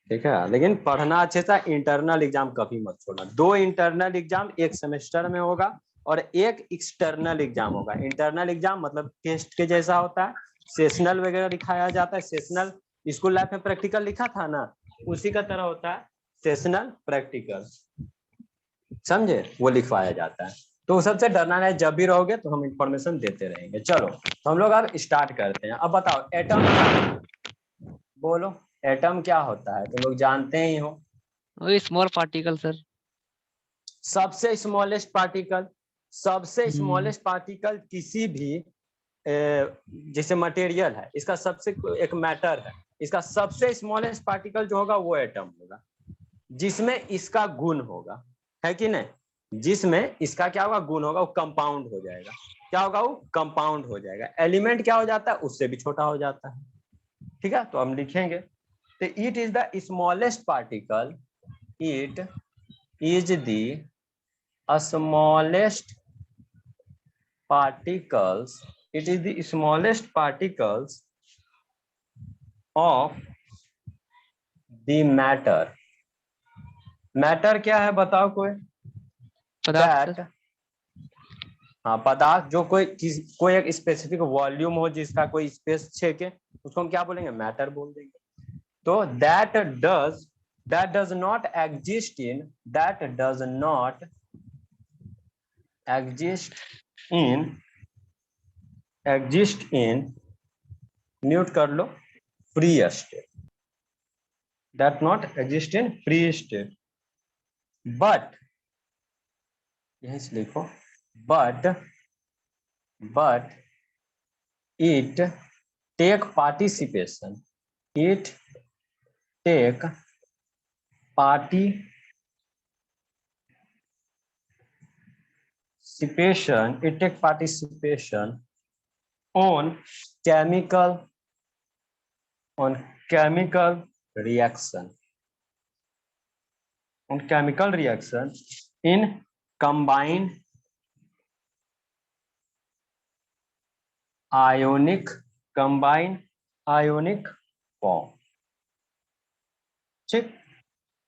ठीक है। लेकिन पढ़ना अच्छे से, इंटरनल एग्जाम कभी मत छोड़ना। 2 इंटरनल एग्जाम एक सेमेस्टर में होगा और एक एक्सटर्नल एग्जाम होगा। इंटरनल एग्जाम मतलब टेस्ट के जैसा होता है, सेशनल वगैरह दिखाया जाता है। सेशनल स्कूल लाइफ में प्रैक्टिकल लिखा था ना, उसी का तरह होता है सेशनल प्रैक्टिकल, समझे, वो लिखवाया जाता है। तो सबसे डरना नहीं, जब भी रहोगे तो हम इंफॉर्मेशन देते रहेंगे। चलो तो हम लोग अब स्टार्ट करते हैं। अब बताओ एटम क्या है? बोलो एटम क्या होता है, तुम लोग जानते ही हो। वही स्मॉल पार्टिकल सर। सबसे स्मॉलेस्ट पार्टिकल, सबसे हम्म। स्मॉलेस्ट पार्टिकल किसी भी जैसे मटेरियल है, इसका सबसे एक मैटर है, इसका सबसे स्मॉलेस्ट पार्टिकल जो होगा वो एटम होगा, जिसमें इसका गुण होगा, है कि नहीं। जिसमें इसका क्या होगा, गुण होगा, वो कंपाउंड हो जाएगा। क्या होगा, वो कंपाउंड हो जाएगा। एलिमेंट क्या हो जाता है, उससे भी छोटा हो जाता है, ठीक है। तो हम लिखेंगे, तो it is the smallest particle, it is the smallest particles, it is the smallest particles of the matter। Matter क्या है बताओ कोई। पदार्थ दैट, सर। हाँ पदार्थ, जो कोई एक स्पेसिफिक वॉल्यूम हो, जिसका कोई स्पेस छेके, उसको हम क्या बोलेंगे, मैटर बोल देंगे। तो that does not exist in, that does not exist in, exist in, mute कर लो, free state, that not exist in free state, but यहीं से लिखो, but it take participation, it take participation on chemical, on chemical reaction, on chemical reaction in combined ionic, combined ionic form। ठीक,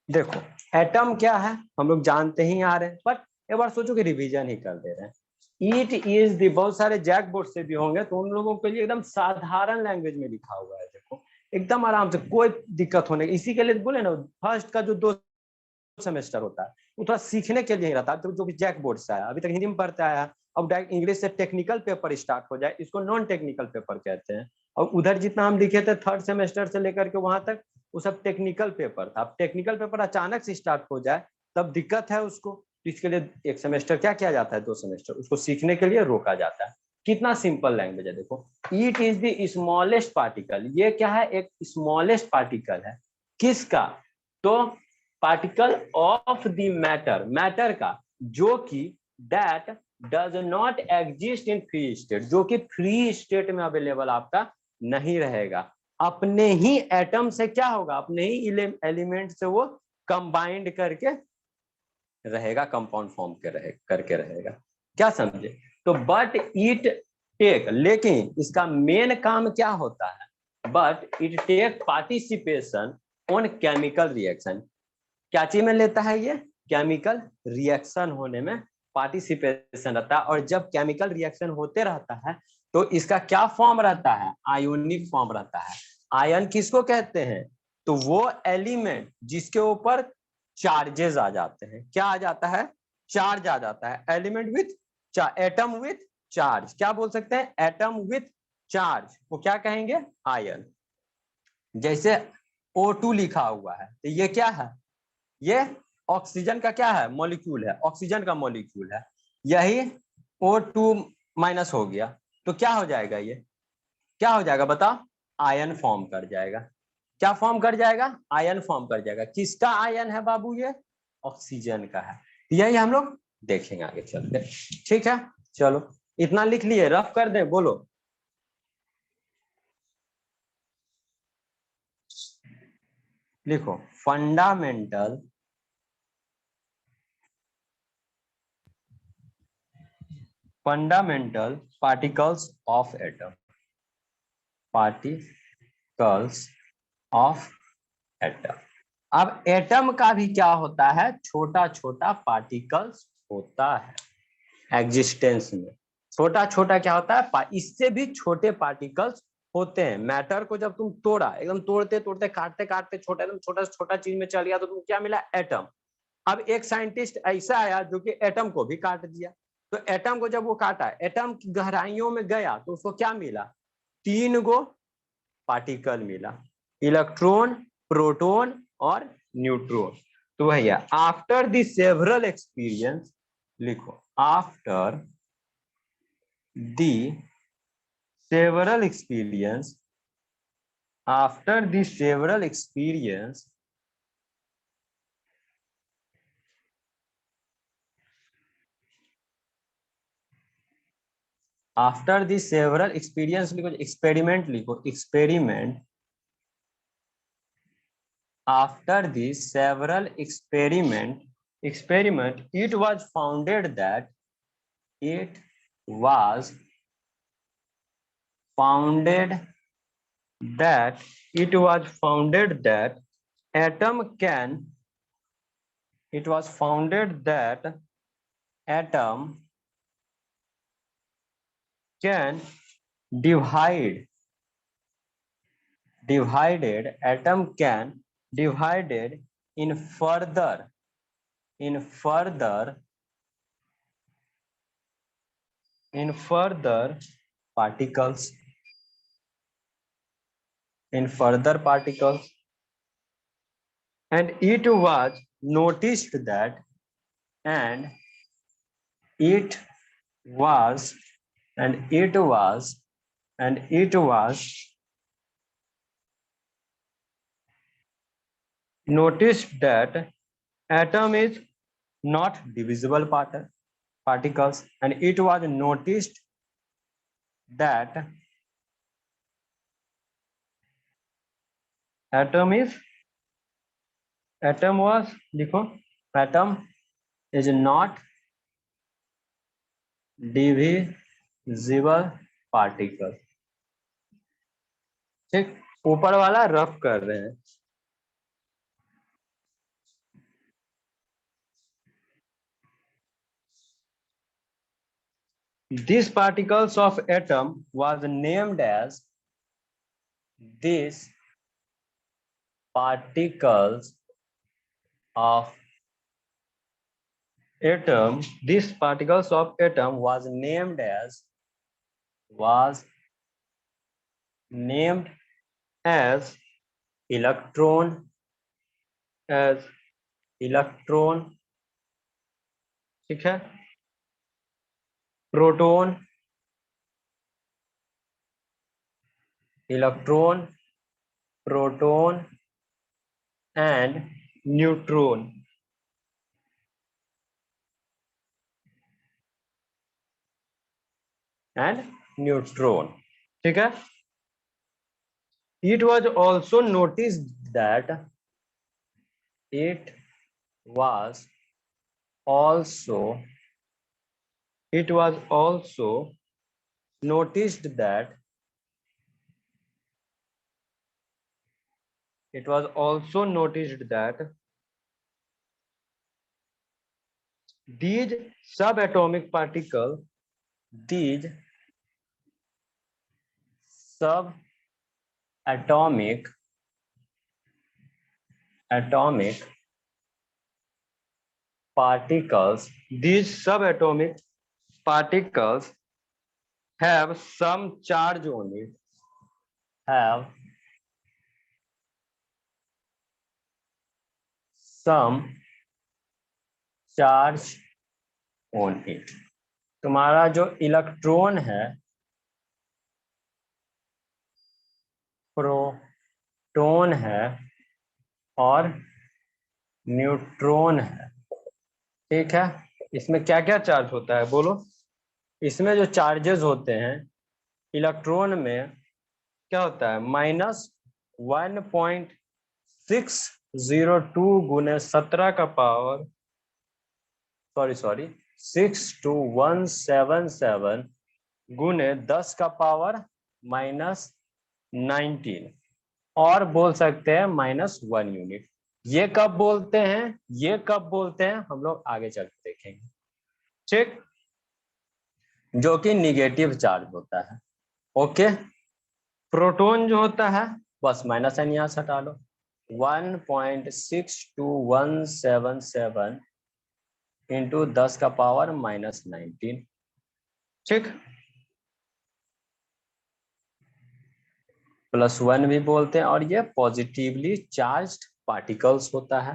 देखो atom क्या है हम लोग जानते ही आ रहे हैं, बट एक बार सोचो कि रिवीजन ही कर दे रहे हैं। इट इज दी, बहुत सारे जैक बोर्ड से भी होंगे तो उन लोगों के लिए एकदम साधारण लैंग्वेज में लिखा हुआ है, देखो एकदम आराम से, कोई दिक्कत होने, इसी के लिए बोले ना फर्स्ट का जो 2 सेमेस्टर होता है वो थोड़ा सीखने के लिए ही रहता है। तो जो भी जैक बोर्ड से आया, अभी तक हिंदी में पढ़ते आया, अब डायरेक्ट इंग्लिश से टेक्निकल पेपर स्टार्ट हो जाए, इसको नॉन टेक्निकल पेपर कहते हैं। और उधर जितना हम लिखे थे 3rd सेमेस्टर से लेकर के वहां तक, वो सब टेक्निकल पेपर था। अब टेक्निकल पेपर अचानक से स्टार्ट हो जाए तब दिक्कत है उसको, तो इसके लिए 1 सेमेस्टर क्या किया जाता है, 2 सेमेस्टर उसको सीखने के लिए रोका जाता है। कितना सिंपल लैंग्वेज है देखो। It is the smallest particle, ये क्या है, एक स्मॉलेस्ट पार्टिकल है, किसका, तो particle of the matter, matter का, जो कि that does not exist in free state, जो कि फ्री स्टेट में अवेलेबल आपका नहीं रहेगा। अपने ही एटम से क्या होगा, अपने ही एलिमेंट से वो कंबाइंड करके रहेगा, कंपाउंड फॉर्म करके रहेगा। क्या समझे। तो बट इट टेक, लेकिन इसका मेन काम क्या होता है, but it take participation on chemical reaction. क्या चीज में लेता है ये, केमिकल रिएक्शन होने में पार्टिसिपेशन रहता है। और जब केमिकल रिएक्शन होते रहता है तो इसका क्या फॉर्म रहता है, आयोनिक फॉर्म रहता है। आयन किसको कहते हैं, तो वो एलिमेंट जिसके ऊपर चार्जेस आ जाते हैं। क्या आ जाता है, चार्ज आ जाता है। Element with atom with charge, क्या बोल सकते हैं, एटम विथ चार्ज को क्या कहेंगे, आयन। जैसे O2 लिखा हुआ है तो ये क्या है, ये ऑक्सीजन का क्या है, मॉलिक्यूल है, ऑक्सीजन का मॉलिक्यूल है। यही O2 माइनस हो गया तो क्या हो जाएगा, ये क्या हो जाएगा बताओ, आयन फॉर्म कर जाएगा। क्या फॉर्म कर जाएगा, आयन फॉर्म कर जाएगा। किसका आयन है बाबू, ये ऑक्सीजन का है। यही हम लोग देखेंगे आगे चलते, ठीक है। चलो इतना लिख लिए, रफ कर दे, बोलो। लिखो fundamental fundamental particles of atom, particles of atom. अब एटम का भी क्या होता है, छोटा छोटा पार्टिकल्स होता है एग्जिस्टेंस में। छोटा छोटा क्या होता है, इससे भी छोटे पार्टिकल्स होते हैं। मैटर को जब तुम तोड़ा, एकदम तोड़ते तोड़ते काटते काटते छोटा एकदम छोटा से छोटा चीज में चल गया तो तुमको क्या मिला, एटम। अब एक साइंटिस्ट ऐसा आया जो कि एटम को भी काट दिया। तो एटम को जब वो काटा, एटम की गहराइयों में गया तो उसको क्या मिला, 3 गो पार्टिकल मिला, इलेक्ट्रॉन, प्रोटॉन और न्यूट्रॉन। तो वही है, आफ्टर द सेवरल एक्सपीरियंस, लिखो after the several experience, after the several experience, after the several experience लिखो, experiment लिखो, experiment, after the several experiment, it was founded that atom can, it was founded that atom can atom can divided in further particles, and it was noticed that, and it was noticed that atom is not divisible particles, and it was noticed that atom was, लिखो, atom is not divisible particle। ठीक, ऊपर वाला rough कर रहे हैं। These particles of atom was named as, these particles of atom, these particles of atom was named as electron, ठीक है, proton, electron, proton and neutron. ठीक है। It was also noticed that these subatomic particles have some charge on it, तुम्हारा जो electron है, proton है और neutron है। ठीक है, इसमें क्या क्या चार्ज होता है बोलो। इसमें जो चार्जेस होते हैं, इलेक्ट्रॉन में क्या होता है, -1.602 × 17 का पावर, सॉरी 62177 गुने 10 का पावर -19 और बोल सकते हैं -1 यूनिट। ये कब बोलते हैं, ये कब बोलते हैं हम लोग आगे चल के देखेंगे, ठीक, जो कि निगेटिव चार्ज होता है। ओके, प्रोटॉन जो होता है बस माइनस एन यहाँ से हटा लो, 1.62177 इंटू 10 का पावर -19, ठीक, +1 भी बोलते हैं। और ये पॉजिटिवली चार्ज्ड पार्टिकल्स होता है,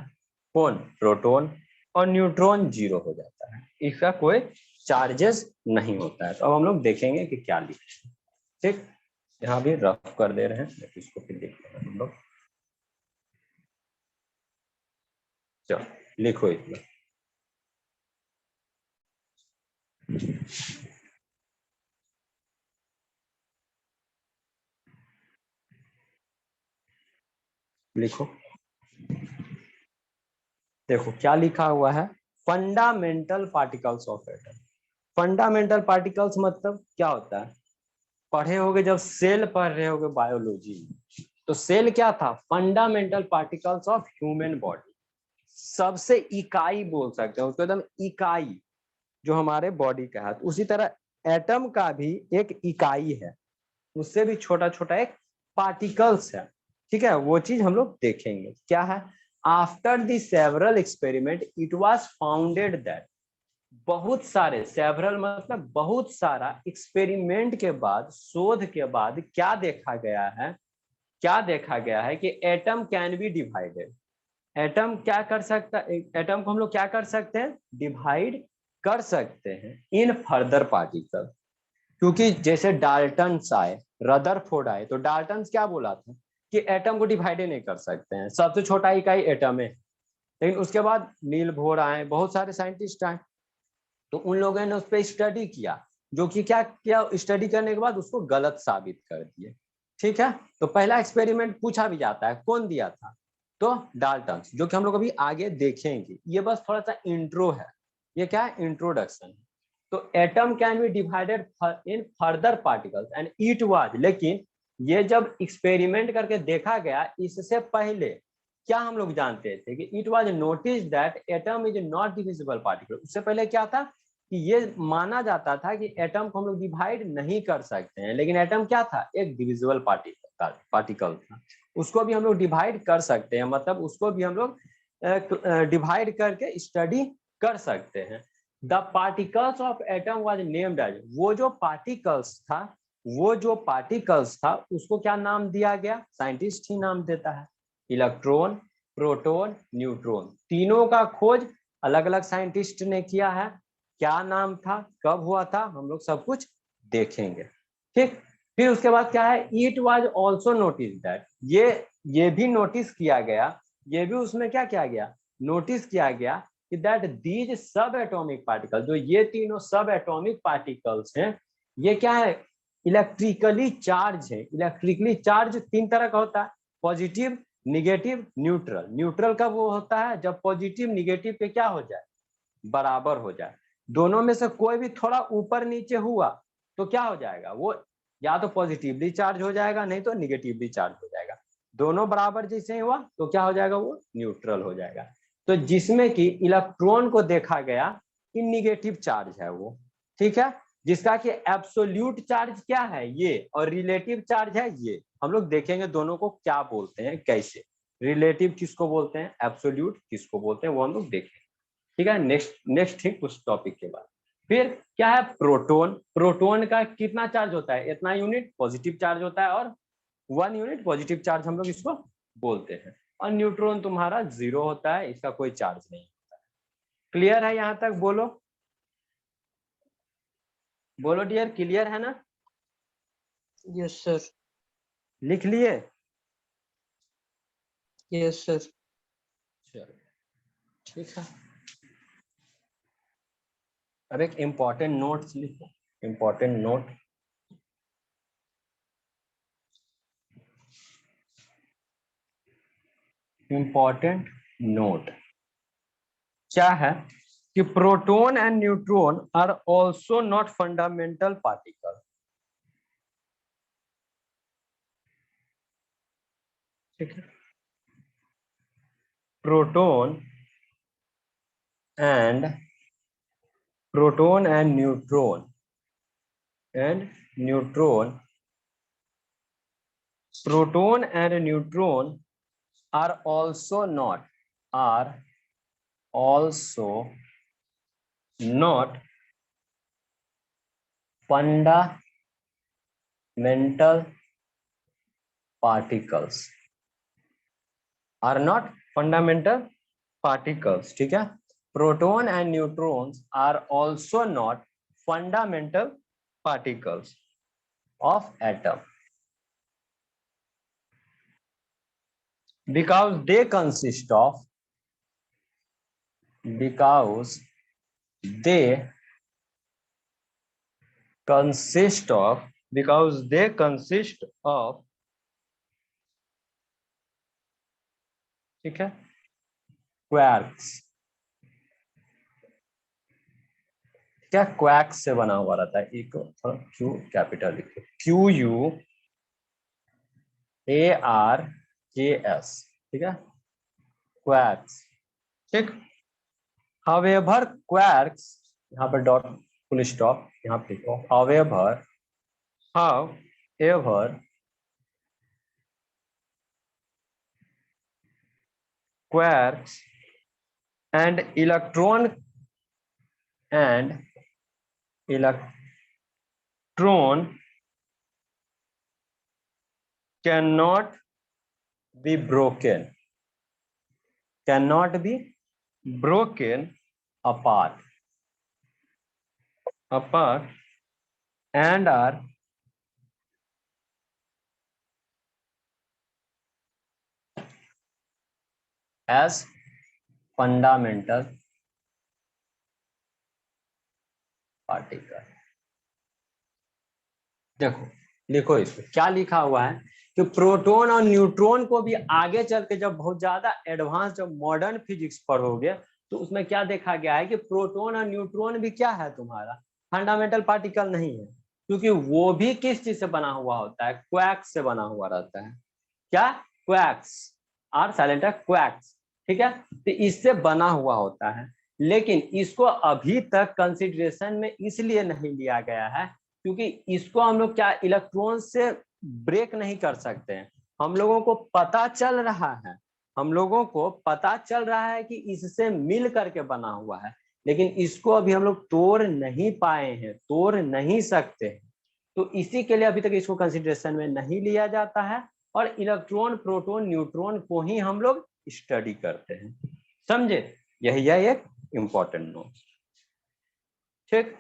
कौन, प्रोटॉन, और न्यूट्रॉन जीरो हो जाता है, इसका कोई चार्जेस नहीं होता है। तो अब हम लोग देखेंगे कि क्या लिखे, ठीक, यहाँ भी रफ कर दे रहे हैं, इसको फिर देख लेंगे हम लोग। चलो लिखो इतना, लिखो, देखो क्या लिखा हुआ है, fundamental particles of atom. Fundamental particles मतलब क्या होता है, पढ़े होगे जब सेल पढ़ रहे होगे बायोलॉजी में, तो सेल क्या था, fundamental particles of human body, सबसे इकाई बोल सकते हैं उसको, एकदम इकाई जो हमारे बॉडी का है। उसी तरह एटम का भी एक इकाई है, उससे भी छोटा छोटा एक पार्टिकल्स है, ठीक है, वो चीज हम लोग देखेंगे क्या है। After the several experiment it was founded that, बहुत सारे, सेवरल मतलब बहुत सारा एक्सपेरिमेंट के बाद, शोध के बाद क्या देखा गया है, क्या देखा गया है कि atom can be divided, atom क्या कर सकता है, एटम को हम लोग क्या कर सकते हैं, डिवाइड कर सकते हैं इन फर्दर पार्टिकल। क्योंकि जैसे डाल्टन्स आए, रदरफोर्ड आए, तो डाल्टन्स क्या बोला था कि एटम को डिवाइड नहीं कर सकते हैं, सबसे छोटा इकाई एटम है। लेकिन उसके बाद नील बोर आए, बहुत सारे साइंटिस्ट आए, तो उन लोगों ने उस पर स्टडी किया, जो कि क्या किया, स्टडी करने के बाद उसको गलत साबित कर दिए, ठीक है। तो पहला एक्सपेरिमेंट पूछा भी जाता है, कौन दिया था, तो डाल्टन, जो कि हम लोग अभी आगे देखेंगे, ये बस थोड़ा सा इंट्रो है, ये क्या है, इंट्रोडक्शन है। तो atom can be divided in further particles and it was, लेकिन ये जब एक्सपेरिमेंट करके देखा गया, इससे पहले क्या हम लोग जानते थे कि it was notice that atom is not divisible particle. उससे पहले क्या था कि ये माना जाता था कि एटम को हम लोग डिवाइड नहीं कर सकते हैं, लेकिन एटम क्या था, एक डिविजिबल पार्टिकल था, उसको भी हम लोग डिवाइड कर सकते हैं, मतलब उसको भी हम लोग डिवाइड करके स्टडी कर सकते हैं। The particles of atom was named as, वो जो पार्टिकल्स था, वो जो पार्टिकल्स था उसको क्या नाम दिया गया, साइंटिस्ट ही नाम देता है, इलेक्ट्रॉन, प्रोटॉन, न्यूट्रॉन, तीनों का खोज अलग अलग साइंटिस्ट ने किया है। क्या नाम था, कब हुआ था, हम लोग सब कुछ देखेंगे, ठीक। फिर उसके बाद क्या है, it was also notice that, ये भी नोटिस किया गया, ये भी उसमें क्या किया गया, नोटिस किया गया कि that these sub atomic particle, जो ये तीनों सब एटॉमिक पार्टिकल्स हैं, ये क्या है, इलेक्ट्रिकली चार्ज है। इलेक्ट्रिकली चार्ज तीन तरह का होता है, पॉजिटिव, निगेटिव, न्यूट्रल। न्यूट्रल कब वो होता है, जब पॉजिटिव निगेटिव पे क्या हो जाए, बराबर हो जाए, दोनों में से कोई भी थोड़ा ऊपर नीचे हुआ तो क्या हो जाएगा, वो या तो पॉजिटिवली चार्ज हो जाएगा, नहीं तो निगेटिवली चार्ज हो जाएगा। दोनों बराबर जैसे ही हुआ तो क्या हो जाएगा, वो न्यूट्रल हो जाएगा। तो जिसमें कि इलेक्ट्रॉन को देखा गया कि निगेटिव चार्ज है वो, ठीक है, जिसका कि एब्सोल्यूट चार्ज क्या है ये, और रिलेटिव चार्ज है ये। हम लोग देखेंगे दोनों को क्या बोलते हैं, कैसे, रिलेटिव किसको बोलते हैं, एब्सोल्यूट किसको बोलते हैं, वो हम लोग देखेंगे, ठीक है। नेक्स्ट ठीक उस टॉपिक के बाद फिर क्या है, प्रोटॉन। प्रोटॉन का कितना चार्ज होता है, इतना यूनिट पॉजिटिव चार्ज होता है, और 1 यूनिट पॉजिटिव चार्ज हम लोग इसको बोलते हैं। और न्यूट्रॉन तुम्हारा 0 होता है, इसका कोई चार्ज नहीं होता है। क्लियर है यहां तक, बोलो बोलो डियर, क्लियर है ना, यस सर। लिख लिए, यस सर। चलो ठीक है। अब एक इम्पोर्टेंट नोट्स लिखो, इम्पोर्टेंट नोट, इम्पोर्टेंट नोट क्या है, कि proton and neutron are also not fundamental particle. ठीक है, proton and neutron proton and neutron are also not fundamental particles, ठीक है। Proton and neutrons are also not fundamental particles of atom because they consist of ठीक है quarks. क्या quarks से बना हुआ रहता है, एक क्यू कैपिटल लिखिए, QUARKS, ठीक है क्वार्क्स। ठीक, हावेवर क्वार्क्स, यहाँ पर डॉट फुल स्टॉप यहाँ पे लिखो, however quarks and electron cannot be broken apart and are as fundamental particle। देखो लिखो इसमें क्या लिखा हुआ है कि प्रोटॉन और न्यूट्रॉन को भी आगे चल के जब बहुत ज्यादा एडवांस जब मॉडर्न फिजिक्स पढ़ोगे तो उसमें क्या देखा गया है कि प्रोटॉन और न्यूट्रॉन भी क्या है तुम्हारा फंडामेंटल पार्टिकल नहीं है, क्योंकि वो भी किस चीज से बना हुआ होता है, क्वार्क्स से बना हुआ रहता है। क्या क्वार्क्स, आर साइलेंट है क्वार्क्स, ठीक है, तो इससे बना हुआ होता है। लेकिन इसको अभी तक कंसिडरेशन में इसलिए नहीं लिया गया है क्योंकि इसको हम लोग क्या इलेक्ट्रॉन से ब्रेक नहीं कर सकते हैं। हम लोगों को पता चल रहा है कि इससे मिल करके बना हुआ है, लेकिन इसको अभी हम लोग तोड़ नहीं पाए हैं, तोड़ नहीं सकते हैं, तो इसी के लिए अभी तक इसको कंसिडरेशन में नहीं लिया जाता है और इलेक्ट्रॉन प्रोटॉन न्यूट्रॉन को ही हम लोग स्टडी करते हैं। समझे, यही है एक इंपॉर्टेंट नोट। ठीक,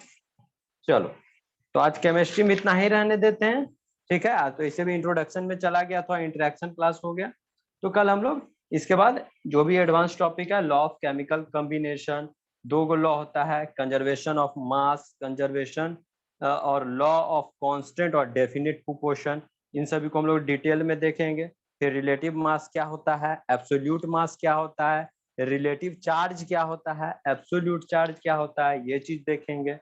चलो तो आज केमिस्ट्री में इतना ही रहने देते हैं। ठीक है, आज तो इसे भी इंट्रोडक्शन में चला गया, थोड़ा इंटरेक्शन क्लास हो गया। तो कल हम लोग इसके बाद जो भी एडवांस टॉपिक है, law of chemical combination, 2 go law होता है, कंजर्वेशन ऑफ मास कंजर्वेशन और लॉ ऑफ कांस्टेंट और डेफिनिट प्रोपोर्शन, इन सभी को हम लोग डिटेल में देखेंगे। फिर रिलेटिव मास क्या होता है, एब्सोल्यूट मास क्या होता है, रिलेटिव चार्ज क्या होता है, एब्सोल्यूट चार्ज क्या होता है, ये चीज देखेंगे।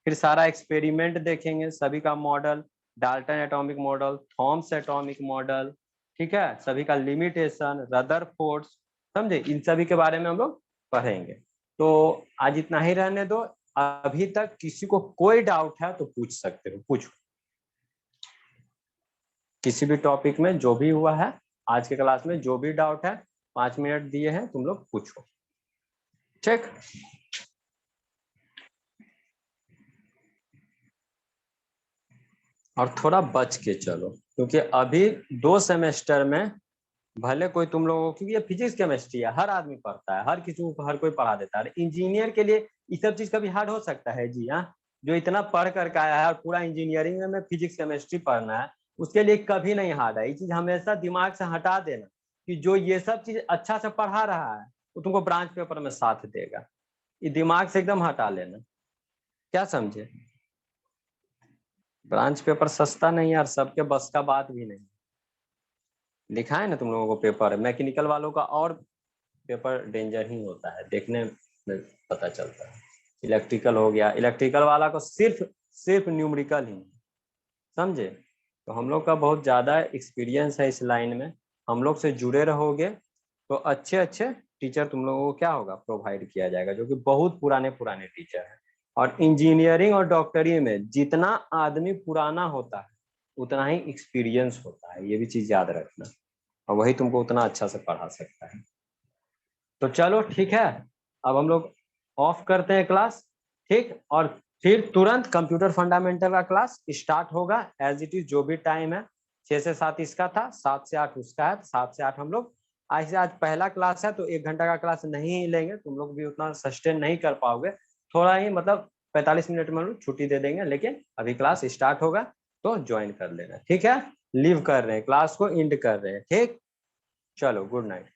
फिर सारा एक्सपेरिमेंट देखेंगे, सभी का model, Dalton atomic model, Thoms atomic model, ठीक है, सभी का लिमिटेशन, रदरफोर्ड, समझे, इन सभी के बारे में हम लोग पढ़ेंगे। तो आज इतना ही रहने दो। अभी तक किसी को कोई डाउट है तो पूछ सकते हो, पूछो किसी भी टॉपिक में जो भी हुआ है आज के क्लास में, जो भी डाउट है 5 मिनट दिए हैं, तुम लोग पूछो। ठीक, और थोड़ा बच के चलो, क्योंकि अभी 2 सेमेस्टर में भले कोई तुम लोगों की, ये फिजिक्स केमिस्ट्री है, हर आदमी पढ़ता है, हर किसी को हर कोई पढ़ा देता है। इंजीनियर के लिए ये सब चीज कभी हार्ड हो सकता है जी? हाँ, जो इतना पढ़ करके आया है और पूरा इंजीनियरिंग में फिजिक्स केमिस्ट्री पढ़ना है, उसके लिए कभी नहीं हार्ड है। ये चीज हमेशा दिमाग से हटा देना कि जो ये सब चीज अच्छा से पढ़ा रहा है वो तुमको ब्रांच पेपर में साथ देगा, ये दिमाग से एकदम हटा लेना। क्या समझे, ब्रांच पेपर सस्ता नहीं यार, सबके बस का बात भी नहीं। लिखा है ना तुम लोगों को पेपर, मैकेनिकल वालों का और पेपर डेंजर ही होता है, देखने में पता चलता है। इलेक्ट्रिकल हो गया, इलेक्ट्रिकल वाला को सिर्फ न्यूमेरिकल ही, समझे। तो हम लोग का बहुत ज़्यादा एक्सपीरियंस है इस लाइन में, हम लोग से जुड़े रहोगे तो अच्छे अच्छे टीचर तुम लोगों को क्या होगा, प्रोवाइड किया जाएगा, जो कि बहुत पुराने टीचर हैं। और इंजीनियरिंग और डॉक्टरी में जितना आदमी पुराना होता है उतना ही एक्सपीरियंस होता है, ये भी चीज याद रखना, और वही तुमको उतना अच्छा से पढ़ा सकता है। तो चलो ठीक है, अब हम लोग ऑफ करते हैं क्लास, ठीक, और फिर तुरंत कंप्यूटर फंडामेंटल का क्लास स्टार्ट होगा एज इट इज, जो भी टाइम है 6 से 7 इसका था, 7 से 8 उसका है, 7 से 8 हम लोग आज पहला क्लास है तो 1 घंटा का क्लास नहीं लेंगे, तुम लोग भी उतना सस्टेन नहीं कर पाओगे, थोड़ा ही मतलब 45 मिनट में छुट्टी दे देंगे, लेकिन अभी क्लास स्टार्ट होगा तो ज्वाइन कर लेना, ठीक है। लीव कर रहे हैं, क्लास को एंड कर रहे हैं, ठीक, चलो गुड नाइट।